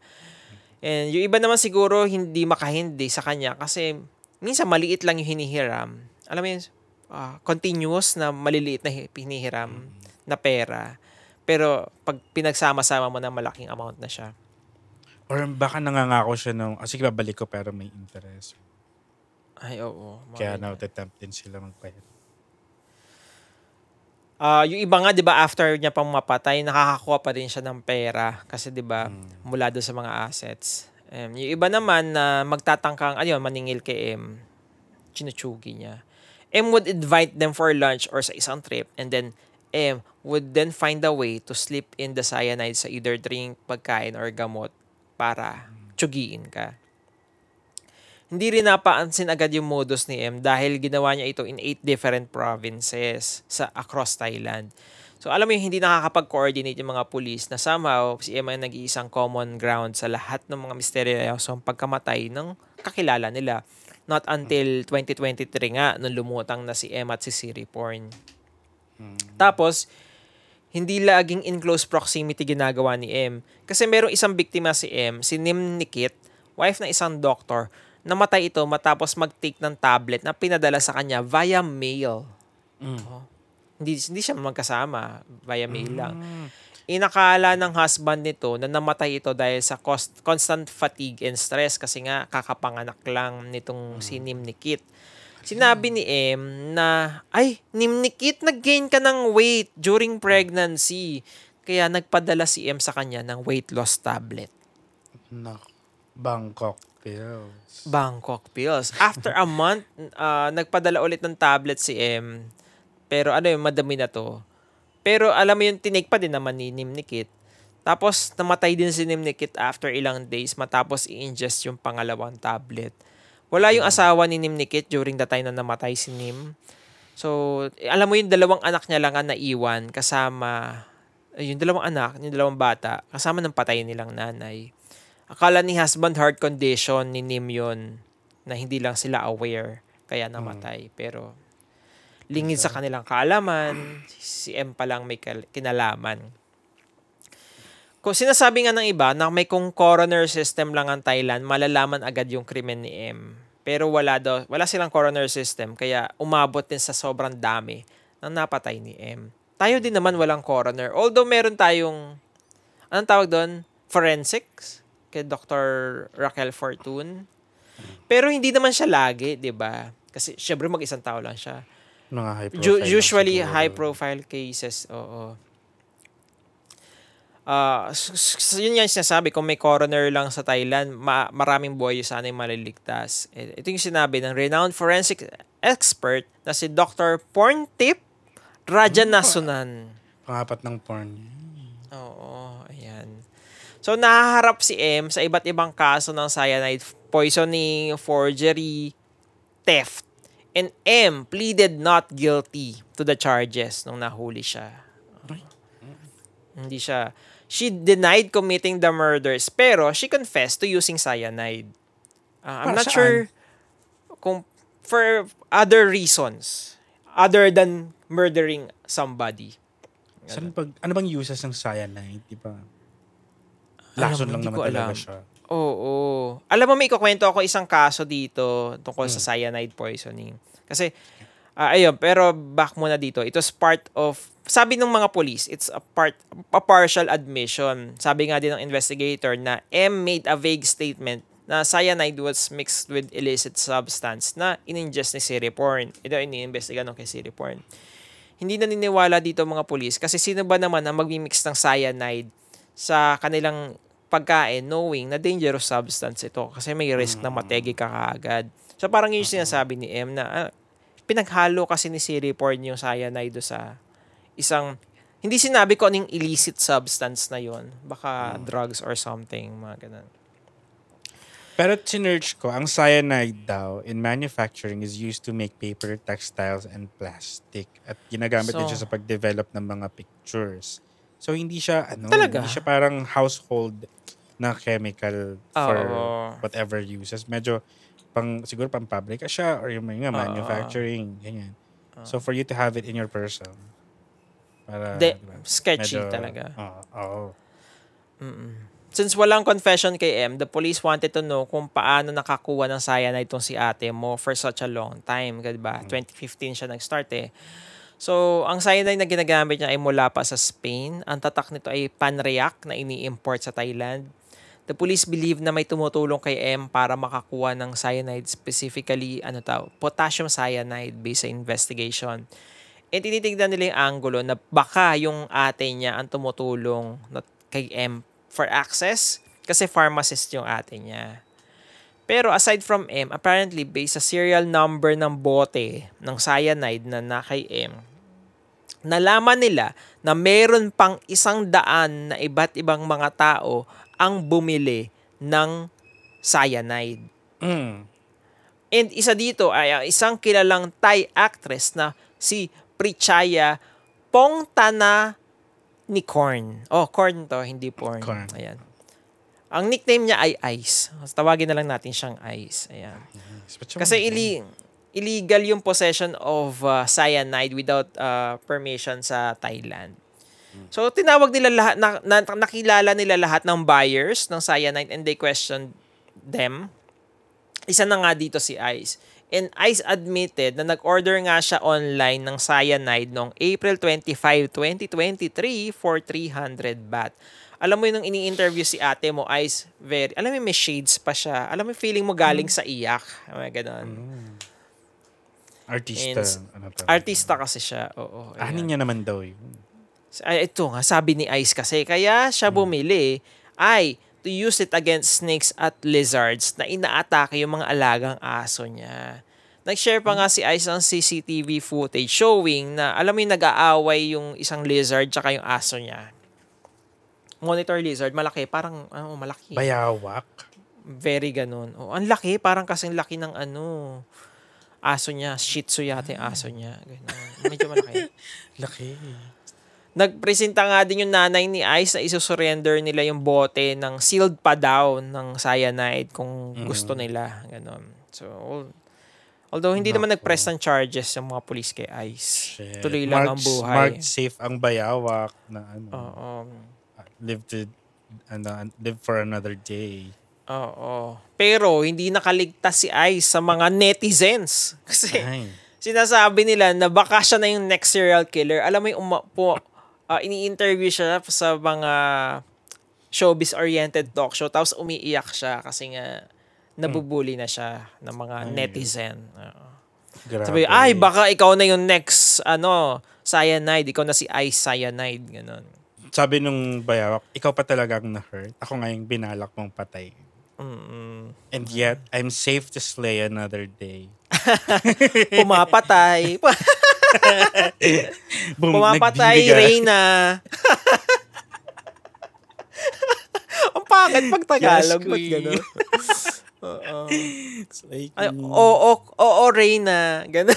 And yung iba naman siguro hindi makahindi sa kanya kasi minsan maliit lang yung hinihiram. Alam mo yun, continuous na maliliit na hinihiram na pera. Pero pag pinagsama-sama mo na malaking amount na siya. Or baka nangangako siya ng, sige, babalik ko pero may interest. Ay, oo. Kaya na-attempt din sila magpahit. Yung iba nga, 'di ba, after niya pang mapatay, nakakakuha pa rin siya ng pera kasi 'di ba, mula doon sa mga assets. Yung iba naman na magtatangkang maningil kay M, chinuchugi niya. M would invite them for lunch or sa isang trip and then M would then find a way to slip in the cyanide sa either drink, pagkain or gamot para tsugiin ka. Hindi rin napaansin agad yung modus ni M dahil ginawa niya ito in 8 different provinces across Thailand. So alam mo yung hindi nakakapag-coordinate yung mga police na somehow si M ay nag-iisang common ground sa lahat ng mga misteryosong pagkamatay ng kakilala nila. Not until 2023 nga nung lumutang na si M at si Siri Porn. Tapos, hindi laging in close proximity ginagawa ni M. Kasi merong isang biktima si M, si Nim Nikit, wife ng isang doktor. Namatay ito matapos mag-take ng tablet na pinadala sa kanya via mail. Hindi siya magkasama. Via mail lang. Inakala ng husband nito na namatay ito dahil sa constant fatigue and stress kasi nga kakapanganak lang nitong si Nim Nikit. Sinabi ni M na, Nim Nikit, nag-gain ka ng weight during pregnancy. Kaya nagpadala si M sa kanya ng weight loss tablet. Bangkok pills. Bangkok pills. After a month, nagpadala ulit ng tablet si M. Pero madami na to. Pero alam mo yung tinake pa din naman ni Nim Nikit. Tapos namatay din si Nim Nikit after ilang days matapos i-ingest yung pangalawang tablet. Wala yung asawa ni Nim Nikit during the time na namatay si Nim. So, alam mo yung dalawang anak niya lang ang naiwan kasama, yung dalawang anak, yung dalawang bata, kasama ng patay nilang nanay. Akala ni husband heart condition ni Nim yun, na hindi lang sila aware, kaya namatay. Pero, lingid sa kanilang kaalaman, si M pa lang may kinalaman. Kung sinasabi nga ng iba na may kung coroner system lang ang Thailand, malalaman agad yung krimen ni M. Pero wala silang coroner system, kaya umabot din sa sobrang dami ng napatay ni M. Tayo din naman walang coroner. Although meron tayong, anong tawag doon? Forensics? Kay Dr. Raquel Fortun. Pero hindi naman siya lagi, di ba? Kasi syempre mag-isang tao lang siya. Mga high profile. Usually high profile cases, oo. Yun nga yung sinasabi, kung may coroner lang sa Thailand, maraming buhay sana yung maliligtas. Ito yung sinabi ng renowned forensic expert na si Dr. Porntip Rajanasunan. Pangapat ng porn. Oo, ayan. So, nahaharap si M sa iba't ibang kaso ng cyanide poisoning, forgery, theft. And M pleaded not guilty to the charges nung nahuli siya. Hindi siya. She denied committing the murders, pero she confessed to using cyanide. I'm not sure kung for other reasons other than murdering somebody. Ano bang uses ng cyanide? Di ba? Lason lang naman talaga siya. Oo. Alam mo, may ikukwento ako isang kaso dito tungkol sa cyanide poisoning. Kasi, ayun, pero back muna dito. It was part of, sabi ng mga police, it's a partial admission. Sabi nga din ng investigator na M made a vague statement na cyanide was mixed with illicit substance na in-ingest ni Siri Porn. Ito ini-investiga nung kay Siri Porn. Hindi naniniwala dito mga police kasi sino ba naman ang magmi-mix ng cyanide sa kanilang pagkain knowing na dangerous substance ito kasi may risk na mategi ka kaagad. So parang yun yung sinasabi ni M na pinaghalo kasi ni Siri Porn yung cyanide sa isang Hindi sinabi ko anong illicit substance na yon. Baka drugs or something, mga ganun. Pero sinerch ko, ang cyanide daw in manufacturing is used to make paper, textiles, and plastic. At ginagamit din So, siya sa pag-develop ng mga pictures. So, hindi siya, talaga? hindi siya parang household na chemical for Oo. whatever uses. Medyo, siguro pang pabrika siya or yung mga manufacturing, ganyan. So, for you to have it in your person, para, diba, Sketchy medyo, talaga. Oo. Since walang confession kay M, the police wanted to know kung paano nakakuha ng cyanide tong si ate mo for such a long time. Diba? 2015 siya nag-start eh. So, ang cyanide na ginagamit niya ay mula pa sa Spain. Ang tatak nito ay panreac na ini-import sa Thailand. The police believe na may tumutulong kay M para makakuha ng cyanide, specifically potassium cyanide based sa investigation. And tinitignan nila yung angulo na baka yung ate niya ang tumutulong kay M for access kasi pharmacist yung ate niya. Pero aside from M, apparently based sa serial number ng bote ng cyanide na kay M, nalaman nila na meron pang 100 na iba't ibang mga tao ang bumili ng cyanide. And isa dito ay ang isang kilalang Thai actress na si Prichaya Pongtananikorn. Corn to, hindi porn. Corn. Ayan. Ang nickname niya ay Ice. Tawagin na lang natin siyang Ice. Ayan. Kasi illegal yung possession of cyanide without permission sa Thailand. So, tinawag nila lahat, nakilala nila lahat ng buyers ng cyanide and they questioned them. Isa na nga dito si Ice. And Ice admitted na nag-order nga siya online ng cyanide noong April 25, 2023 for 300 baht. Alam mo yung ini-interview si ate mo, Ice, alam mo may shades pa siya. Alam mo feeling mo galing sa iyak. Ganon. Artista. Artista kasi siya. Oo. Anin niya naman daw yun. Ito nga, sabi ni Ice kasi, kaya siya bumili ay to use it against snakes at lizards na inaatake yung mga alagang aso niya. Nag-share pa nga si Ice ng CCTV footage showing na alam mo yung nag-aaway yung isang lizard tsaka yung aso niya. Monitor lizard, malaki, parang malaki. Bayawak. Very ganun. Ang laki, parang kasing laki ng aso niya. Shih Tzu yata yung aso niya. Ganun. Medyo malaki. Laki. Nagpresenta nga din yung nanay ni Ice na isusurrender nila yung bote ng sealed pa daw ng cyanide kung gusto nila. Ganon. So, although hindi naman nag-press ng charges yung mga police kay Ice. Shit. Tuloy lang ang buhay. Marked safe ang bayawak na live for another day. Oo. Pero hindi nakaligtas si Ice sa mga netizens. Kasi sinasabi nila na baka siya na yung next serial killer. Alam mo yung ini-interview siya sa mga showbiz-oriented talk show tapos umiiyak siya kasi nga nabubuli na siya ng mga netizen. Sabi, baka ikaw na yung next cyanide. Ikaw na si Ice Cyanide. Ganon. Sabi nung bayawak, ikaw pa talagang na-hurt. Ako nga yung binalak mong patay. And yet, I'm safe to slay another day. Pumapatay. Pumapatay, Reyna. Ang pangit pag Tagalog. Ba't gano'n? Oo, Reyna. Gano'n.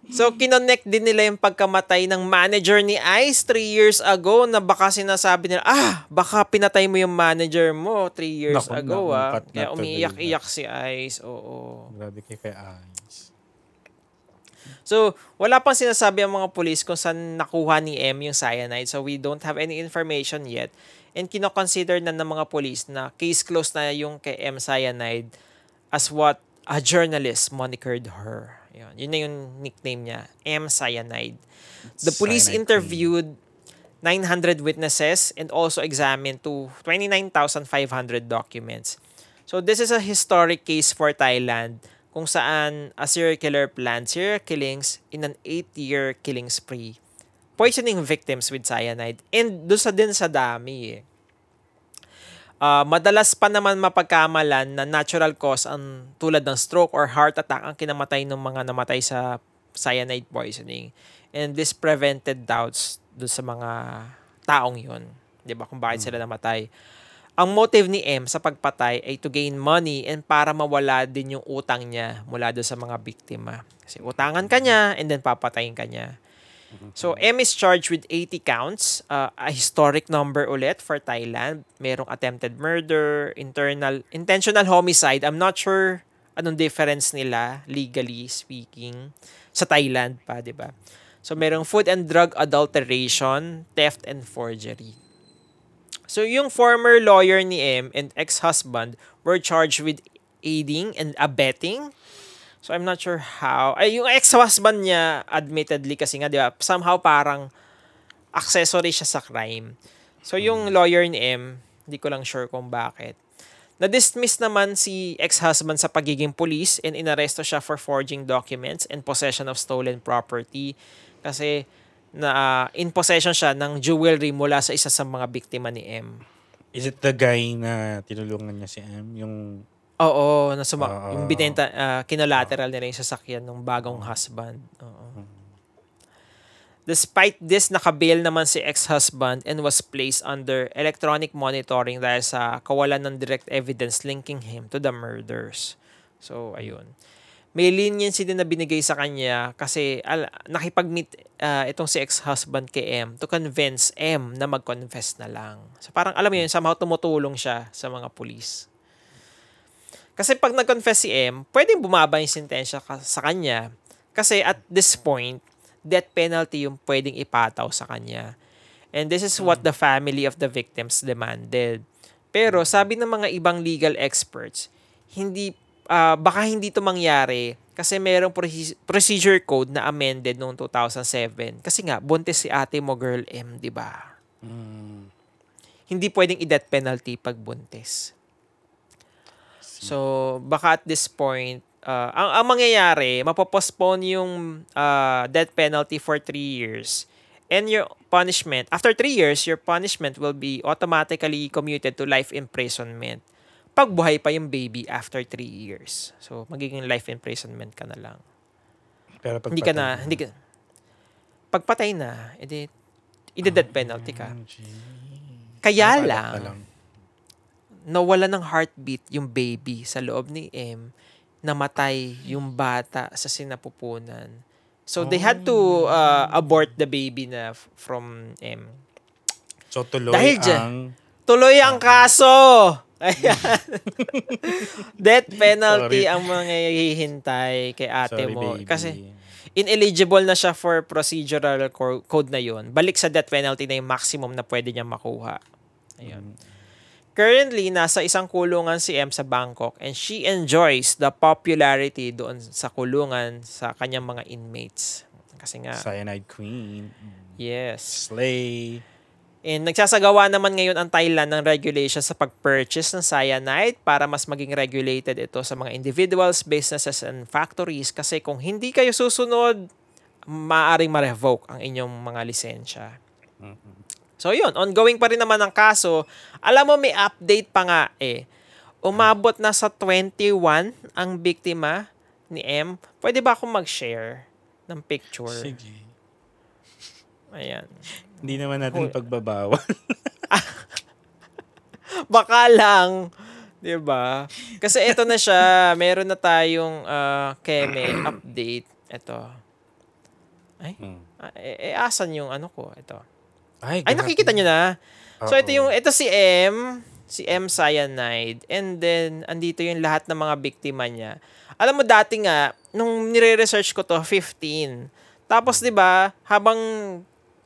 So, kinonect din nila yung pagkamatay ng manager ni Ice 3 years ago na baka sinasabi nila, baka pinatay mo yung manager mo 3 years ago. Kaya umiiyak-iyak si Ice. Oo. Grabe kay Ice. So, wala pang sinasabi ang mga police kung saan nakuha ni M yung cyanide. So, we don't have any information yet. And kinoconsider na ng mga police na case closed na yung kay M cyanide as what a journalist monikered her. Yun na yung nickname niya, M Cyanide. The police interviewed 900 witnesses and also examined to 29,500 documents. So this is a historic case for Thailand kung saan a serial killer planned serial killings in an 8-year killing spree, poisoning victims with cyanide. And doon din sa dami madalas pa naman mapagkamalan na natural cause ang tulad ng stroke or heart attack ang kinamatay ng mga namatay sa cyanide poisoning. And this prevented doubts doon sa mga taong yun. 'Di ba? Kung bakit sila namatay. Ang motive ni M sa pagpatay ay to gain money and para mawala din yung utang niya mula doon sa mga biktima. Kasi utangan ka niya and then papatayin ka niya. So, M is charged with 80 counts, a historic number ulit for Thailand. Merong attempted murder, intentional homicide. I'm not sure anong difference nila, legally speaking, sa Thailand pa, di ba? So, merong food and drug adulteration, theft, and forgery. So, yung former lawyer ni M and ex-husband were charged with aiding and abetting. So, I'm not sure how. Ay, yung ex-husband niya, admittedly, kasi nga, di ba, somehow parang accessory siya sa crime. So, yung lawyer ni M, hindi ko lang sure kung bakit. Na-dismiss naman si ex-husband sa pagiging police and inaresto siya for forging documents and possession of stolen property kasi na in possession siya ng jewelry mula sa isa sa mga biktima ni M. Is it the guy na tinulungan niya si M? Yung Oo, yung binenta, kinalateral nila yung sasakyan ng bagong husband. Oo. Despite this, nakabail naman si ex-husband and was placed under electronic monitoring dahil sa kawalan ng direct evidence linking him to the murders. So, ayun. May leniency din na binigay sa kanya kasi nakipag-meet itong si ex-husband kay M to convince M na mag-confess na lang. So, parang alam mo yun, somehow tumutulong siya sa mga pulis. Kasi pag nag-confess si M, pwedeng bumaba yung sentensya sa kanya. Kasi at this point, death penalty yung pwedeng ipataw sa kanya. And this is what the family of the victims demanded. Pero sabi ng mga ibang legal experts, baka hindi ito mangyari kasi merong procedure code na amended noong 2007. Kasi nga, buntis si ate mo, girl M, di ba? Hindi pwedeng i-death penalty pag buntis. So, baka at this point, ang mangyayari, mapopostpone yung death penalty for 3 years. And your punishment, after 3 years, your punishment will be automatically commuted to life imprisonment. Pag buhay pa yung baby after 3 years. So, magiging life imprisonment ka na lang. Pero pag pagpatay na, ide-death penalty ka. Kaya lang, nawala ng heartbeat yung baby sa loob ni M, namatay yung bata sa sinapupunan. So, they had to abort the baby na from M. So, tuloy dahil tuloy ang kaso! Ayan. Death penalty ang mga hihintay kay ate mo. Baby. Kasi, ineligible na siya for procedural code na yun. Balik sa death penalty na yung maximum na pwede niya makuha. Ayun. Currently, nasa isang kulungan si M sa Bangkok and she enjoys the popularity doon sa kulungan sa kanyang mga inmates. Kasi nga... Cyanide Queen. Yes. Slay. And nagsasagawa naman ngayon ang Thailand ng regulation sa pag-purchase ng cyanide para mas maging regulated ito sa mga individuals, businesses, and factories. Kasi kung hindi kayo susunod, maaaring ma-revoke ang inyong mga lisensya. So yun, ongoing pa rin naman ang kaso. Alam mo, may update pa nga Umabot na sa 21 ang biktima ni M. Pwede ba akong mag-share ng picture? Sige. Ayan. Hindi naman natin pagbabawal. Baka lang. Diba? Kasi ito na siya. Meron na tayong Keme update. Ito. Asan yung ano ko? Ito. Ay, nakikita nyo na. So, ito si M Cyanide. And then, andito yung lahat ng mga biktima niya. Alam mo, dati nga, nung nire-research ko to, 15. Tapos, di ba, habang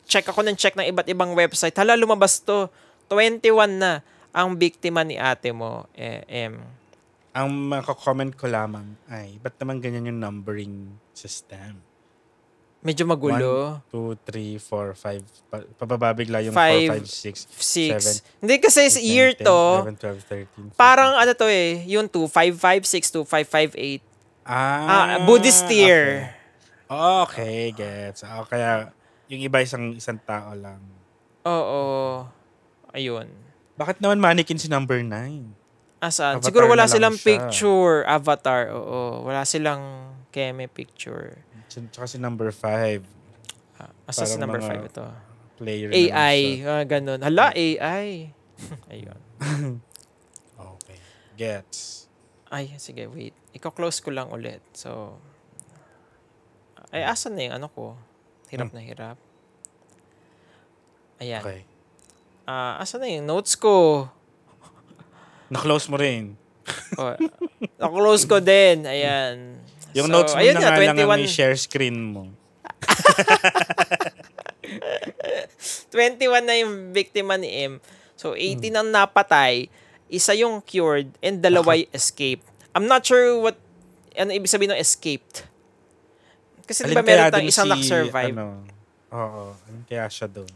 check ng iba't ibang website, lumabas to, 21 na ang biktima ni ate mo, M. Ang makakomment ko lamang ay, ba't naman ganyan yung numbering system? Medyo magulo. 1, 2, 3, 4, 5. Pababigla yung 4, 5, 6, 7. Hindi kasi 8, year 9, 10, to. 11, 12, 13, 14. Parang ano to yung 2, 5, 5, 6, 2, 5, 5, 8. Buddhist year. Okay, gets. Kaya yung iba isang tao lang. Oo. Ayun. Bakit naman mannequin si number 9? Asan? Avatar Siguro wala na lang silang siya. picture. Avatar, oo. Wala silang Keme picture. Tsaka si number 5. Asa sa Parang number mga 5 ito? player na lang siya. AI. Ganun. Hala, AI. Ayun. Okay. Gets. Ay, sige, wait. Iko-close ko lang ulit. So, ay, asan na yung ano ko? Hirap na hirap. Ayan. Okay. Asan na yung notes ko? Na-close mo rin. Oh, na-close ko din. Ayan. Yung So, notes mo ayun na nga, nga lang ang 21 i-share screen mo. 21 na yung biktima ni M. So, 18 ang napatay, isa yung cured, and dalawa yung escaped. I'm not sure ano ibig sabihin ng escaped. Kasi di ba meron tayong isang nakasurvive? Oo. Alin kaya siya doon?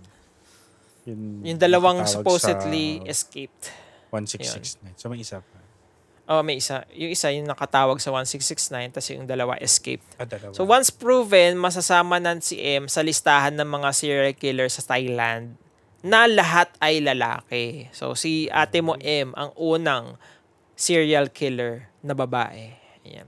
Yung dalawang nakatawag supposedly sa escaped. 1669. So, may isa pa. May isa. Yung isa yung nakatawag sa 1669, tapos yung dalawa escaped. Dalawa. So once proven, masasama na si M sa listahan ng mga serial killer sa Thailand na lahat ay lalaki. So si ate mo M ang unang serial killer na babae. Ayan.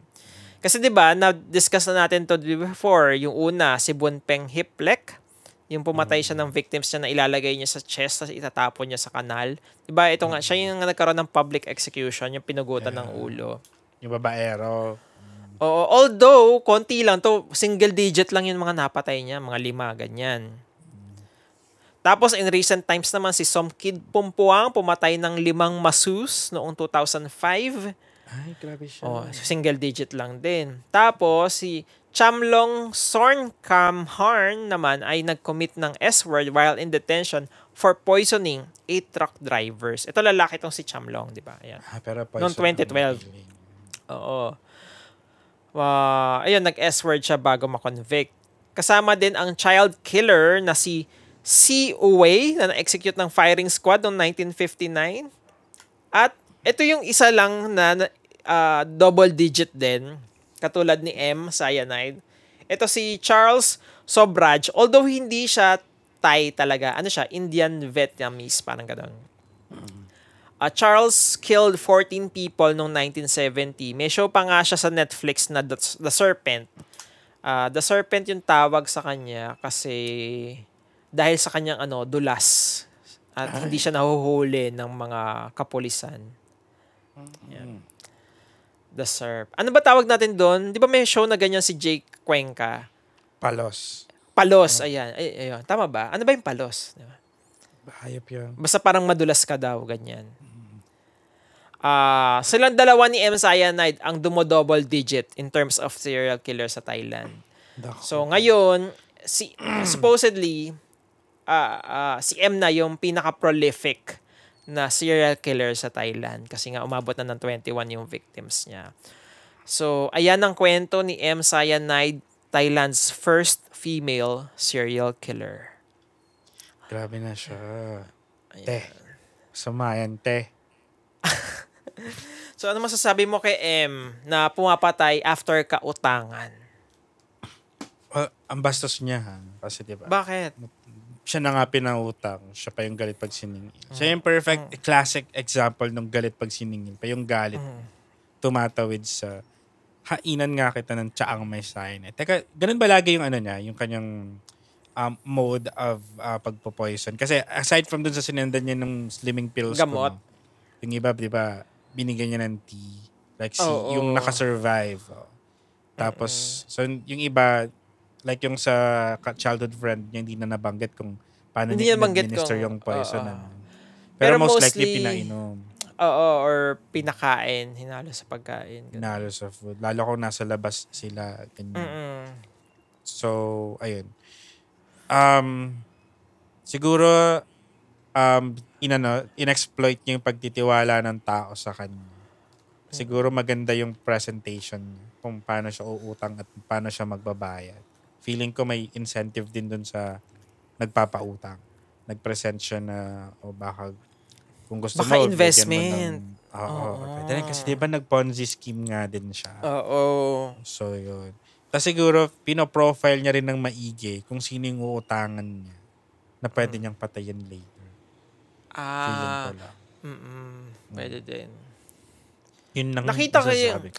Kasi 'di ba, na-discuss na natin to before, yung una si Bunpeng Hiplek, yung pumatay siya ng victims niya na ilalagay niya sa chest tapos itatapon niya sa kanal. 'Di ba? Ito nga siya yung nagkaroon ng public execution, yung pinugutan ng ulo. Yung babaero. Oo, although konti lang to, single digit lang yung mga napatay niya, mga 5 ganyan. Tapos in recent times naman si Somkid Pumpuang pumatay ng 5 masus noong 2005. Ay, grabe siya. Single digit lang din. Tapos si Chamlong Sornkamharn naman ay nag-commit ng S-word while in detention for poisoning 8 truck drivers. Ito lalaki tong si Chamlong, di ba? Ayan. Pero Noong 2012. Oo. Ayun, nag-S-word siya bago ma-convict. Kasama din ang child killer na si C. Uwei na na-execute ng firing squad noong 1959. At ito yung isa lang na double digit din, katulad ni M. Cyanide. Ito si Charles Sobraj, although hindi siya Thai talaga, ano siya, Indian Vietnamese, parang gano'n. Charles killed 14 people noong 1970. May show pa nga siya sa Netflix na The Serpent. The Serpent yung tawag sa kanya kasi dahil sa kanyang dulas at hindi siya nahuhuli ng mga kapulisan. Yan. The Serp. Ano ba tawag natin doon? Di ba may show na ganyan si Jake Cuenca? Palos. Ayan. Ayun. Tama ba? Ano ba yung palos? Diba? Hayop yun. Basta parang madulas ka daw, ganyan. Silang dalawa ni M. Cyanide ang dumo-double digit in terms of serial killer sa Thailand. So ngayon, supposedly, si M na yung pinaka-prolific na serial killer sa Thailand kasi nga umabot na ng 21 yung victims niya. So, ayan ang kwento ni M. Cyanide, Thailand's first female serial killer. Grabe na siya. Te. Sumayan, te. So, ano masasabi mo kay M na pumapatay after kautangan? Ang bastos niya, ha? Kasi diba? Bakit? Siya na nga pinautang. Siya pa yung galit pag siningil. Siya yung perfect, classic example ng galit pag siningil. Pa yung galit. Tumatawid sa hainan nga kita ng tsaang may sign. Teka, ganun ba lagi yung niya? Yung kanyang mode of pagpo-poison? Kasi aside from dun sa sinendan niya ng slimming pills. Gamot. Yung iba, di ba, binigyan niya ng tea. Like yung nakasurvive. Tapos, so yung iba, like yung sa childhood friend niya, hindi na nabanggit kung paano niya administer yung poison. Pero most likely, pinainom. Oo, or pinakain, hinalo sa pagkain. Hinalo sa food. Lalo kung nasa labas sila. So, ayun. Siguro, inexploit niya yung pagtitiwala ng tao sa kanya. Siguro maganda yung presentation kung paano siya uutang at paano siya magbabayad. Feeling ko may incentive din dun sa nagpapautang. Nag-present siya na baka kung gusto baka mo, investment. Pwede rin. Kasi diba nag-Ponzi scheme nga din siya. Oo. So, yun. Tapos siguro, pinoprofile niya rin ng maigi kung sino yung uutangan niya na pwede niyang patayin later. Feeling ko lang. Pwede din. Yun lang Nakita ko masasabi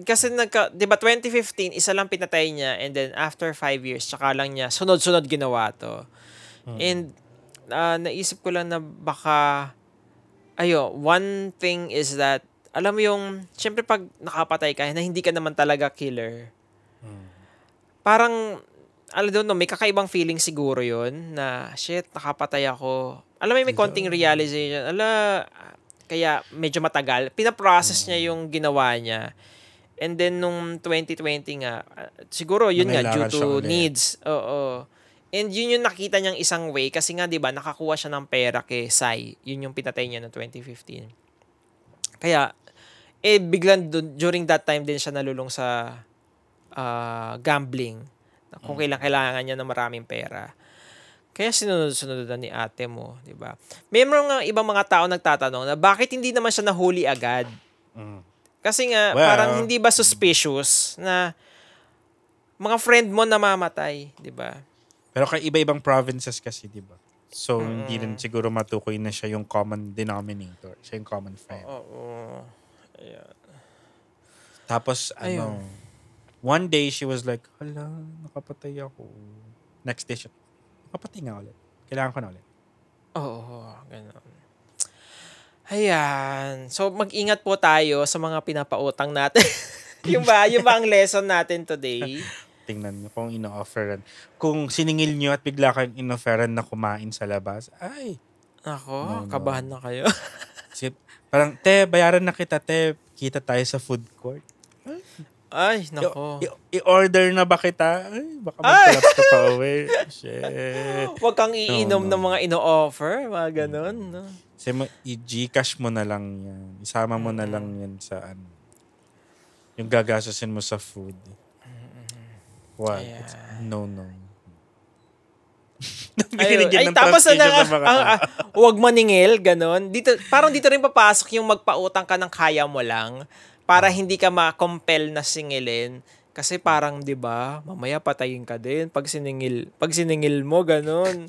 kasi 'di ba 2015 isa lang pinatay niya and then after 5 years tsaka lang niya sunod-sunod ginawa to. And naisip ko lang na baka one thing is that alam mo yung syempre pag nakapatay ka na hindi ka naman talaga killer. Parang I don't know, may kakaibang feeling siguro yun na shit, nakapatay ako. Alam mo may konting realization. Kaya medyo matagal. Pinaprocess niya yung ginawa niya. And then nung 2020 nga, siguro yun nga due Nangailangan siya to ulit. needs. Oo. And yun yung nakita niyang isang way kasi nga 'di ba nakakuha siya ng pera kay Sai. Yun yung pinatay niya no 2015. Kaya biglang during that time din siya nalulong sa gambling. Kung kailangan niya ng maraming pera. Kaya sinunod-sunod na ni ate mo, 'di ba? May mga ibang mga tao nagtatanong na bakit hindi naman siya nahuli agad? Kasi nga parang hindi ba suspicious na mga friend mo namamatay, 'di ba? Pero kay iba-ibang provinces kasi, di ba? So, hindi rin siguro matukoy na siya yung common denominator. Siya yung common friend. Oo. Ayan. Tapos, one day, she was like, hala, nakapatay ako. Next day, siya, nakapatay nga ulit. Kailangan ko na ulit. Oo, ganun. Ayan. So, mag-ingat po tayo sa mga pinapautang natin. yung ba ang lesson natin today? Tingnan niyo kung ino-offeran. Kung siningil niyo at bigla kayong ino-offeran na kumain sa labas, ay, Ako, kabahan na kayo. parang, bayaran na kita, kita tayo sa food court. Ay, nako. I-order na ba kita? Ay, baka mag-collapse ka pa uwi. Shit. Huwag kang iinom ng mga ino-offer, mga ganun. No? Kasi i-Gcash mo na lang yan. Isama mo na lang yan sa yung gagastusin mo sa food. What? It's, no. Tapos huwag maningil, ganun. Parang dito rin papasok yung magpautang ka ng kaya mo lang para hindi ka ma-compel na singilin. Kasi parang, di ba, mamaya patayin ka din pag siningil mo, ganun.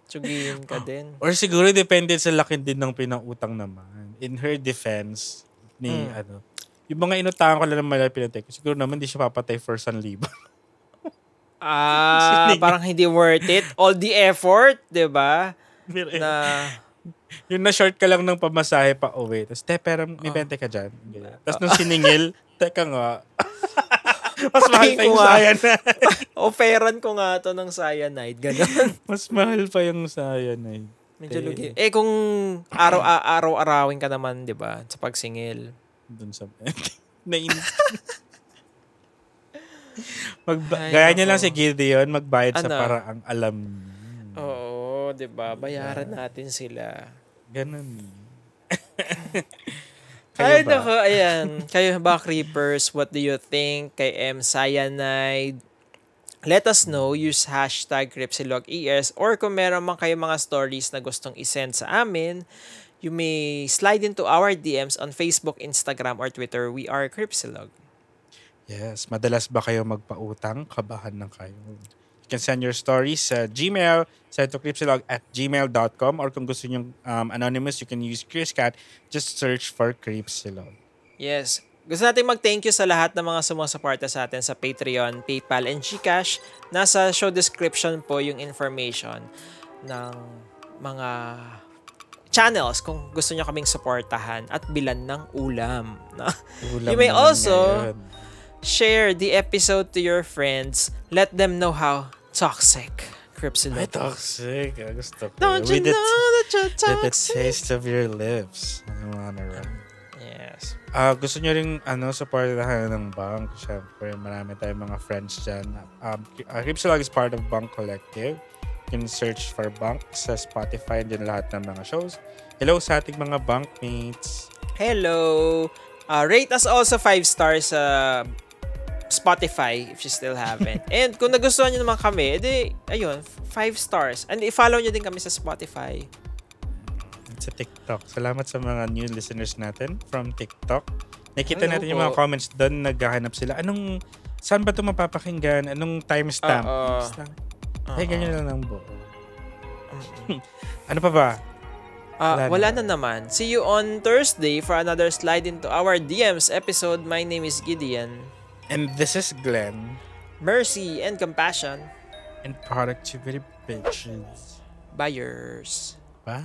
Tsugihin ka din. Or siguro depende sa laki din ng pinautang naman. In her defense, yung mga inutangan ko lang ng malaki pinatay ko, siguro naman di siya papatay for 1,000. Parang hindi worth it. All the effort, di ba? Yung na-short ka lang ng pamasahe pa uwi. Tapos, pero may 20 ka dyan. Tapos nung siningil, teka nga. Mas mahal pa yung cyanide. Offeran ko nga to ng cyanide. Ganun. Mas mahal pa yung cyanide. Medyo lugi. Kung araw-arawin ka naman, di ba? Sa pagsingil. Doon sa... Gaya niya lang si Gideon, magbayad sa paraang alam niya. Oo, di ba? Bayaran natin sila. Ganun. Ay, nako, ayan. Kayo ba, Creepers? What do you think kay M. Cyanide? Let us know. Use hashtag CrypsilogueES or kung meron man kayo mga stories na gustong isend sa amin, you may slide into our DMs on Facebook, Instagram, or Twitter. We are Cripsilog. Yes. Madalas ba kayo magpautang? Kabahan na kayo. You can send your stories sa Gmail, send to cripsilog@gmail.com, or kung gusto nyo anonymous, you can use ChrisCat. Just search for Cripsilog. Yes. Gusto natin mag-thank you sa lahat ng mga sumusuporta sa atin sa Patreon, PayPal, and GCash. Nasa show description po yung information ng mga channels kung gusto nyo kaming supportahan at bilan ng ulam. You may also share the episode to your friends. Let them know how toxic Cripsilog. Ay, toxic. Gusto ko. Don't you know that you're toxic? With the taste of your lips. I wanna run. Yes. Gusto nyo rin supportahan ng bank. Siyempre, marami tayong mga friends dyan. Cripsilog is part of Bank Collective. You can search for Bank sa Spotify and dyan lahat ng mga shows. Hello sa ating mga bankmates. Hello. Rate us also 5 stars sa Spotify if you still haven't. And kung nagustuhan nyo naman kami, ayun, 5 stars. And i-follow nyo din kami sa Spotify. Sa TikTok. Salamat sa mga new listeners natin from TikTok. Nakita natin yung mga comments doon, naghahanap sila. Saan ba ito mapapakinggan? Anong timestamp? Ay, ganyan lang ng buo. Ano pa ba? Wala na naman. See you on Thursday for another slide into our DMs episode. My name is Gideon. And this is Glenn. Mercy and compassion. And productivity bitches. Buyers. Bye.